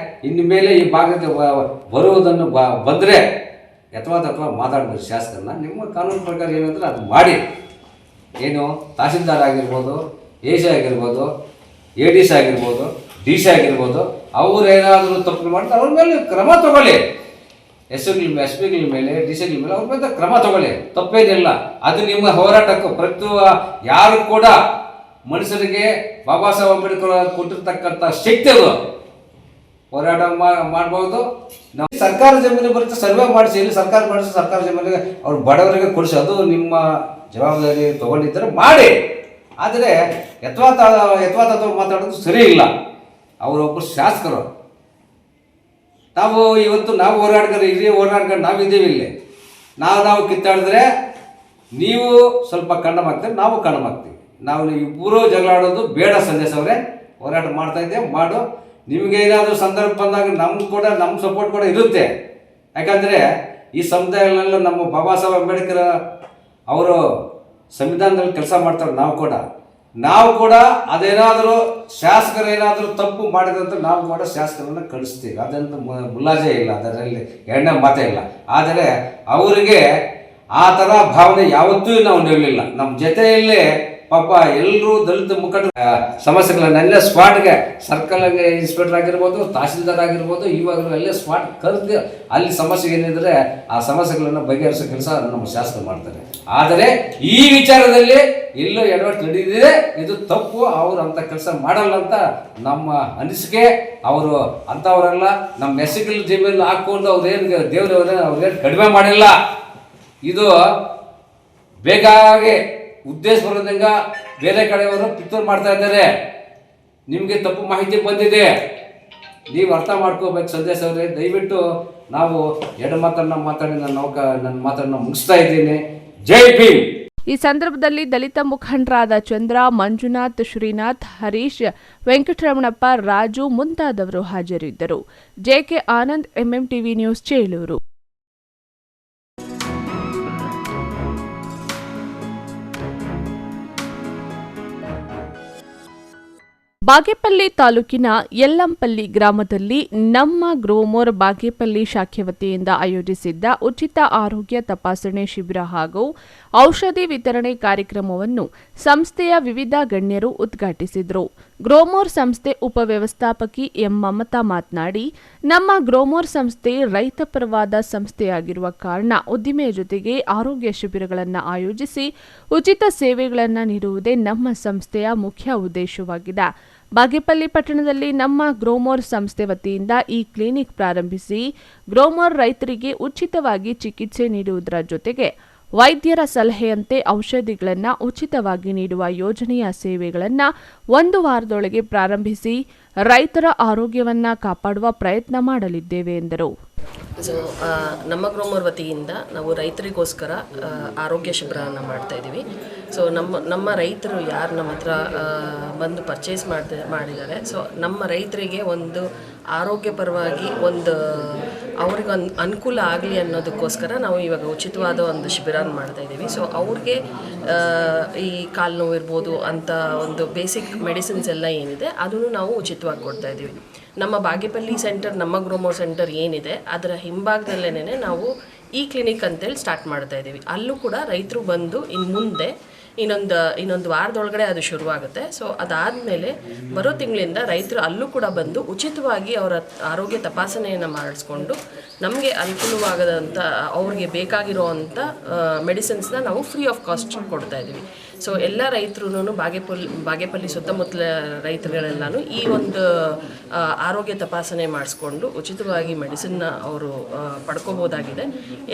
ಇನ್ನು ಮೇಲೆ ಈ ಭಾಗಕ್ಕೆ ಬರುವುದನ್ನು ಬಂದರೆ ಅಥವಾ ಮಾತಾಡಿದ್ರು ಶಾಸಕರನ್ನ, ನಿಮ್ಮ ಕಾನೂನು ಪ್ರಕಾರ ಏನಂದ್ರೆ ಅದು ಮಾಡಿ. ಏನು ತಹಸೀಲ್ದಾರ್ ಆಗಿರ್ಬೋದು, ಎಸಿ ಆಗಿರ್ಬೋದು, ADC ಆಗಿರ್ಬೋದು, DC ಆಗಿರ್ಬೋದು, ಅವರೇನಾದರೂ ತಪ್ಪು ಮಾಡ್ತಾರೆ ಅವ್ರ ಮೇಲೆ ಕ್ರಮ ತಗೊಳ್ಳಿ. SP ಗಳ ಮೇಲೆ, DC ಗಳ ಮೇಲೆ ಅವ್ರ ಮೇಲೆ ಕ್ರಮ ತಗೊಳ್ಳಿ, ತಪ್ಪೇನಿಲ್ಲ. ಅದು ನಿಮ್ಮ ಹೋರಾಟಕ್ಕೂ ಪ್ರತಿ ಯಾರು ಕೂಡ ಮನುಷ್ಯರಿಗೆ ಬಾಬಾ ಸಾಹೇಬ್ ಅಂಬೇಡ್ಕರ್ ಕೊಟ್ಟಿರ್ತಕ್ಕಂಥ ಶಕ್ತಿ ಅದು. ಹೋರಾಟ ಮಾಡ್ಬೋದು. ನಾವು ಸರ್ಕಾರ ಜಮೀನು ಬರುತ್ತೆ, ಸರ್ವೆ ಮಾಡಿಸಿ, ಇಲ್ಲಿ ಸರ್ಕಾರ ಮಾಡಿಸಿ, ಸರ್ಕಾರ ಜಮೀನಿಗೆ ಅವ್ರು ಬಡವರಿಗೆ ಕೊಡಿಸಿ, ಅದು ನಿಮ್ಮ ಜವಾಬ್ದಾರಿ ತಗೊಂಡಿದ್ದರೆ ಮಾಡಿ. ಆದರೆ ಯಥಾವಥ ಮಾತಾಡೋದು ಸರಿ ಇಲ್ಲ. ಅವರೊಬ್ಬರು ಶಾಸಕರು. ನಾವು ಹೋರಾಟಗಾರರು, ಹಿರಿಯ ಹೋರಾಟಗಾರ ನಾವಿದ್ದೀವಿ. ಇಲ್ಲಿ ನಾವು ಕಿತ್ತಾಡಿದ್ರೆ ನೀವು ಸ್ವಲ್ಪ ಕಣ್ಣಮಾಗ್ತೀರಿ, ನಾವು ಕಣ್ಣಮಾಗ್ತೀವಿ. ನಾವು ಇಬ್ಬರು ಜಗಳಾಡೋದು ಬೇಡ. ಸಂದೇಶ ಅವರೇ, ಹೋರಾಟ ಮಾಡ್ತಾ ಇದ್ದೇವೆ, ಮಾಡು. ನಿಮಗೆ ಏನಾದರೂ ಸಂದರ್ಭ ಬಂದಾಗ ನಮ್ಮ ಸಪೋರ್ಟ್ ಕೂಡ ಇರುತ್ತೆ. ಯಾಕಂದರೆ ಈ ಸಮುದಾಯಗಳೆಲ್ಲ ನಮ್ಮ ಬಾಬಾ ಸಾಹೇಬ್ ಅಂಬೇಡ್ಕರ್ ಅವರು ಸಂವಿಧಾನದಲ್ಲಿ ಕೆಲಸ ಮಾಡ್ತಾರೆ. ನಾವು ಕೂಡ ಅದೇನಾದರೂ ಶಾಸಕರು ಏನಾದರೂ ತಪ್ಪು ಮಾಡಿದಂತ ನಾವು ಕೂಡ ಶಾಸಕರನ್ನು ಕಳಿಸ್ತೀವಿ. ಅದಂತೂ ಮುಲಾಜೆ ಇಲ್ಲ, ಅದರಲ್ಲಿ ಎರಡನೇ ಮಾತೇ ಇಲ್ಲ. ಆದರೆ ಅವರಿಗೆ ಆ ಥರ ಭಾವನೆ ಯಾವತ್ತೂ ನಾವು ನಿಲ್ಲಲಿಲ್ಲ. ನಮ್ಮ ಜೊತೆಯಲ್ಲೇ ಪಾಪ ಎಲ್ಲರೂ ದಲಿತ ಮುಖಂಡರ ಸಮಸ್ಯೆಗಳನ್ನೆಲ್ಲ ಸ್ಪಾಟ್ಗೆ ಸರ್ಕಲ್ ಇನ್ಸ್ಪೆಕ್ಟರ್ ಆಗಿರ್ಬೋದು, ತಹಸೀಲ್ದಾರ್ ಆಗಿರ್ಬೋದು, ಇವಾಗಲೂ ಅಲ್ಲೇ ಸ್ಪಾಟ್ ಕರೆದು ಅಲ್ಲಿ ಸಮಸ್ಯೆ ಏನಿದ್ರೆ ಆ ಸಮಸ್ಯೆಗಳನ್ನು ಬಗೆಹರಿಸೋ ಕೆಲಸ ನಮ್ಮ ಶಾಸಕರು ಮಾಡ್ತಾರೆ. ಆದರೆ ಈ ವಿಚಾರದಲ್ಲಿ ಎಲ್ಲೋ ಎಡವಟ್ಟು ನಡೆದಿದೆ, ಇದು ತಪ್ಪು, ಅವರು ಅಂಥ ಕೆಲಸ ಮಾಡಲ್ಲ ಅಂತ ನಮ್ಮ ಅನಿಸಿಕೆ. ಅವರು ಅಂಥವರೆಲ್ಲ ನಮ್ಮ ಮೆಸ್ಸಿಗಲ್ ಜಮೀನು ಹಾಕ್ಕೊಂಡು ಅವ್ರೇನು ಅವ್ರೇನು ಕಡಿಮೆ ಮಾಡಿಲ್ಲ. ಇದು ಬೇಕಾಗಿ ಉದ್ದೇಶಪೂರ್ವಕಂಗ ಬೇರೆ ಕಡೆಯವರು ಪಿಕ್ಚರ್ ಮಾಡ್ತಾ ಇದ್ದಾರೆ. ನಿಮಗೆ ತಪ್ಪು ಮಾಹಿತಿ ಬಂದಿದೆ, ನೀವು ಅರ್ಥ ಮಾಡ್ಕೋಬೇಕು. ಸಂದೇಶ ಅವರೇ, ದಯವಿಟ್ಟು ನಾವು ಎರಡು ಮಾತನ್ನು ಮಾತಾಡಿ ನನ್ನ ಮಾತನ್ನು ಮುಗಿಸ್ತಾ ಇದ್ದೀನಿ. ಜೈ ಭೀಮ್. ಈ ಸಂದರ್ಭದಲ್ಲಿ ದಲಿತ ಮುಖಂಡರಾದ ಚಂದ್ರ, ಮಂಜುನಾಥ್, ಶ್ರೀನಾಥ್, ಹರೀಶ್, ವೆಂಕಟರಮಣಪ್ಪ, ರಾಜು ಮುಂತಾದವರು ಹಾಜರಿದ್ದರು. JK Anand, MMTV news, Chelur. Bagepalli ತಾಲೂಕಿನ ಯಲ್ಲಂಪಲ್ಲಿ ಗ್ರಾಮದಲ್ಲಿ ನಮ್ಮ ಗ್ರೋಮೋರ್ ಬಾಗೇಪಲ್ಲಿ ಶಾಖೆ ವತಿಯಿಂದ ಆಯೋಜಿಸಿದ್ದ ಉಚಿತ ಆರೋಗ್ಯ ತಪಾಸಣೆ ಶಿಬಿರ ಹಾಗೂ ಔಷಧಿ ವಿತರಣೆ ಕಾರ್ಯಕ್ರಮವನ್ನು ಸಂಸ್ಥೆಯ ವಿವಿಧ ಗಣ್ಯರು ಉದ್ಘಾಟಿಸಿದರು. ಗ್ರೋಮೋರ್ ಸಂಸ್ಥೆ ಉಪವ್ಯವಸ್ಥಾಪಕಿ ಎಂ ಮಮತಾ ಮಾತನಾಡಿ, ನಮ್ಮ ಗ್ರೋಮೋರ್ ಸಂಸ್ಥೆ ರೈತಪರವಾದ ಸಂಸ್ಥೆಯಾಗಿರುವ ಕಾರಣ ಉದ್ದಿಮೆಯ ಜೊತೆಗೆ ಆರೋಗ್ಯ ಶಿಬಿರಗಳನ್ನು ಆಯೋಜಿಸಿ ಉಚಿತ ಸೇವೆಗಳನ್ನು ನೀಡುವುದೇ ನಮ್ಮ ಸಂಸ್ಥೆಯ ಮುಖ್ಯ ಉದ್ದೇಶವಾಗಿದೆ. ಬಾಗೇಪಲ್ಲಿ ಪಟ್ಟಣದಲ್ಲಿ ನಮ್ಮ ಗ್ರೋಮೋರ್ ಸಂಸ್ಥೆ ವತಿಯಿಂದ ಈ ಕ್ಲಿನಿಕ್ ಪ್ರಾರಂಭಿಸಿ ಗ್ರೋಮೋರ್ ರೈತರಿಗೆ ಉಚಿತವಾಗಿ ಚಿಕಿತ್ಸೆ ನೀಡುವುದರ ಜೊತೆಗೆ ವೈದ್ಯರ ಸಲಹೆಯಂತೆ ಔಷಧಿಗಳನ್ನು ಉಚಿತವಾಗಿ ನೀಡುವ ಯೋಜನೆಯ ಸೇವೆಗಳನ್ನು 1 ವಾರದೊಳಗೆ ಪ್ರಾರಂಭಿಸಿ ರೈತರ ಆರೋಗ್ಯವನ್ನು ಕಾಪಾಡುವ ಪ್ರಯತ್ನ ಮಾಡಲಿದ್ದೇವೆ ಎಂದರು. ನಮ್ಮ ಗ್ರೋಮೋರ್ ವತಿಯಿಂದ ನಾವು ರೈತರಿಗೋಸ್ಕರ ಆರೋಗ್ಯ ಶಿಬಿರವನ್ನು ಮಾಡ್ತಾ ಇದ್ದೀವಿ. ಸೊ ನಮ್ಮ ರೈತರು ಯಾರು ನಮ್ಮ ಹತ್ರ ಬಂದು ಪರ್ಚೇಸ್ ಮಾಡಿದ್ದಾರೆ, ಸೊ ನಮ್ಮ ರೈತರಿಗೆ ಒಂದು ಆರೋಗ್ಯಪರವಾಗಿ ಅವ್ರಿಗೆ ಅನುಕೂಲ ಆಗಲಿ ಅನ್ನೋದಕ್ಕೋಸ್ಕರ ನಾವು ಇವಾಗ ಉಚಿತವಾದ ಒಂದು ಶಿಬಿರನ ಮಾಡ್ತಾ ಇದ್ದೀವಿ. ಸೊ ಅವ್ರಿಗೆ ಈ ಕಾಲು ನೋವು ಇರ್ಬೋದು ಅಂತ ಒಂದು ಬೇಸಿಕ್ ಮೆಡಿಸಿನ್ಸ್ ಎಲ್ಲ ಏನಿದೆ ಅದನ್ನು ನಾವು ಉಚಿತವಾಗಿ ಕೊಡ್ತಾ ಇದ್ದೀವಿ. ನಮ್ಮ ಬಾಗೇಪಲ್ಲಿ ಸೆಂಟರ್, ನಮ್ಮ ಗ್ರೋಮೋರ್ ಸೆಂಟರ್ ಏನಿದೆ ಅದರ ಹಿಂಭಾಗದಲ್ಲೇ ನಾವು ಈ ಕ್ಲಿನಿಕ್ ಅಂತೇಳಿ ಸ್ಟಾರ್ಟ್ ಮಾಡ್ತಾ ಇದ್ದೀವಿ. ಅಲ್ಲೂ ಕೂಡ ರೈತರು ಬಂದು ಮುಂದೆ ಇನ್ನೊಂದು ವಾರದೊಳಗಡೆ ಅದು ಶುರುವಾಗುತ್ತೆ. ಸೊ ಅದಾದಮೇಲೆ ಬರೋ ತಿಂಗಳಿಂದ ರೈತರು ಅಲ್ಲೂ ಕೂಡ ಬಂದು ಉಚಿತವಾಗಿ ಅವರ ಆರೋಗ್ಯ ತಪಾಸಣೆಯನ್ನು ಮಾಡಿಸ್ಕೊಂಡು ನಮಗೆ ಅನುಕೂಲವಾಗದಂಥ ಅವ್ರಿಗೆ ಬೇಕಾಗಿರೋವಂಥ ಮೆಡಿಸಿನ್ಸ್ನ ನಾವು ಫ್ರೀ ಆಫ್ ಕಾಸ್ಟ್ ಕೊಡ್ತಾ ಇದ್ದೀವಿ. ಸೊ ಎಲ್ಲ ರೈತರು ಬಾಗೇಪಲ್ಲಿ ಸುತ್ತಮುತ್ತಲ ರೈತರುಗಳೆಲ್ಲನೂ ಈ ಒಂದು ಆರೋಗ್ಯ ತಪಾಸಣೆ ಮಾಡಿಸ್ಕೊಂಡು ಉಚಿತವಾಗಿ ಮೆಡಿಸಿನ್ನ ಅವರು ಪಡ್ಕೋಬೋದಾಗಿದೆ.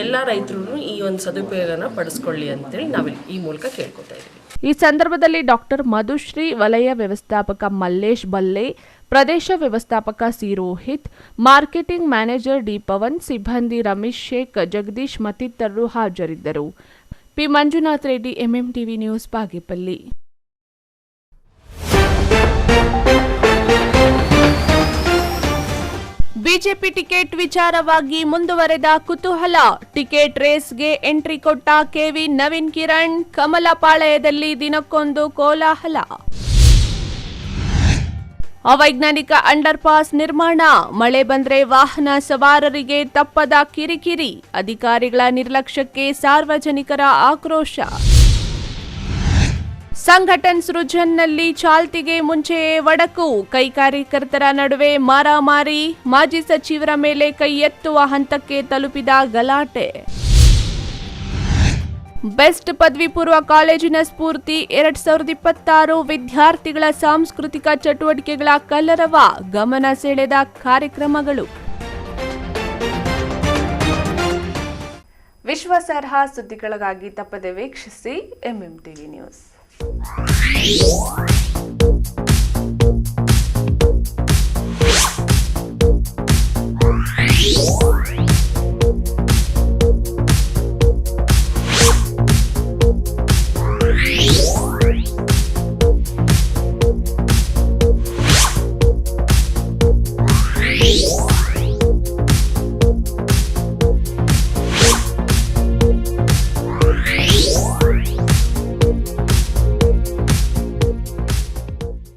ಎಲ್ಲ ರೈತರು ಈ ಒಂದು ಸದುಪಯೋಗನ ಪಡಿಸ್ಕೊಳ್ಳಿ ಅಂತೇಳಿ ನಾವು ಈ ಮೂಲಕ ಕೇಳ್ಕೊತಾ ಇದ್ದೀವಿ. ಈ ಸಂದರ್ಭದಲ್ಲಿ ಡಾಕ್ಟರ್ ಮಧುಶ್ರೀ, ವಲಯ ವ್ಯವಸ್ಥಾಪಕ ಮಲ್ಲೇಶ್ ಬಲ್ಲೆ, ಪ್ರದೇಶ ವ್ಯವಸ್ಥಾಪಕ C Rohit, marketing manager D Pavan, ಸಿಬ್ಬಂದಿ ರಮೇಶ್ ಶೇಖ್, ಜಗದೀಶ್ ಮತ್ತಿತರರು ಹಾಜರಿದ್ದರು. P Manjunath Reddy, MMTV news, Bagepalli. BJP ticket ವಿಚಾರವಾಗಿ ಮುಂದುವರೆದ ಕುತೂಹಲ. ಟಿಕೆಟ್ ರೇಸ್ಗೆ ಎಂಟ್ರಿ ಕೊಟ್ಟ ಕೆವಿ ನವೀನ್ ಕಿರಣ್, ಕಮಲಪಾಳ್ಯದಲ್ಲಿ ದಿನಕ್ಕೊಂದು ಕೋಲಾಹಲ. ಅವೈಜ್ಞಾನಿಕ ಅಂಡರ್ ಪಾಸ್ ನಿರ್ಮಾಣ, ಮಳೆ ಬಂದ್ರೆ ವಾಹನ ಸವಾರರಿಗೆ ತಪ್ಪದ ಕಿರಿಕಿರಿ, ಅಧಿಕಾರಿಗಳ ನಿರ್ಲಕ್ಷ್ಯಕ್ಕೆ ಸಾರ್ವಜನಿಕರ ಆಕ್ರೋಶ. ಸಂಘಟನ್ ಸೃಜನ್ನಲ್ಲಿ ಚಾಲ್ತಿಗೆ ಮುಂಚೆಯೇ ಒಡಕು, ಕೈ ಕಾರ್ಯಕರ್ತರ ನಡುವೆ ಮಾರಾಮಾರಿ, ಮಾಜಿ ಸಚಿವರ ಮೇಲೆ ಕೈ ಎತ್ತುವ ಹಂತಕ್ಕೆ ತಲುಪಿದ ಗಲಾಟೆ. ಬೆಸ್ಟ್ ಪದವಿ ಪೂರ್ವ ಕಾಲೇಜಿನ ಸ್ಫೂರ್ತಿ 2026 ವಿದ್ಯಾರ್ಥಿಗಳ ಸಾಂಸ್ಕೃತಿಕ ಚಟುವಟಿಕೆಗಳ ಕಲರವ, ಗಮನ ಸೆಳೆದ ಕಾರ್ಯಕ್ರಮಗಳು. ವಿಶ್ವಾಸಾರ್ಹ ಸುದ್ದಿಗಳಿಗಾಗಿ ತಪ್ಪದೆ ವೀಕ್ಷಿಸಿ ಎಂಎಂಟಿವಿ ನ್ಯೂಸ್.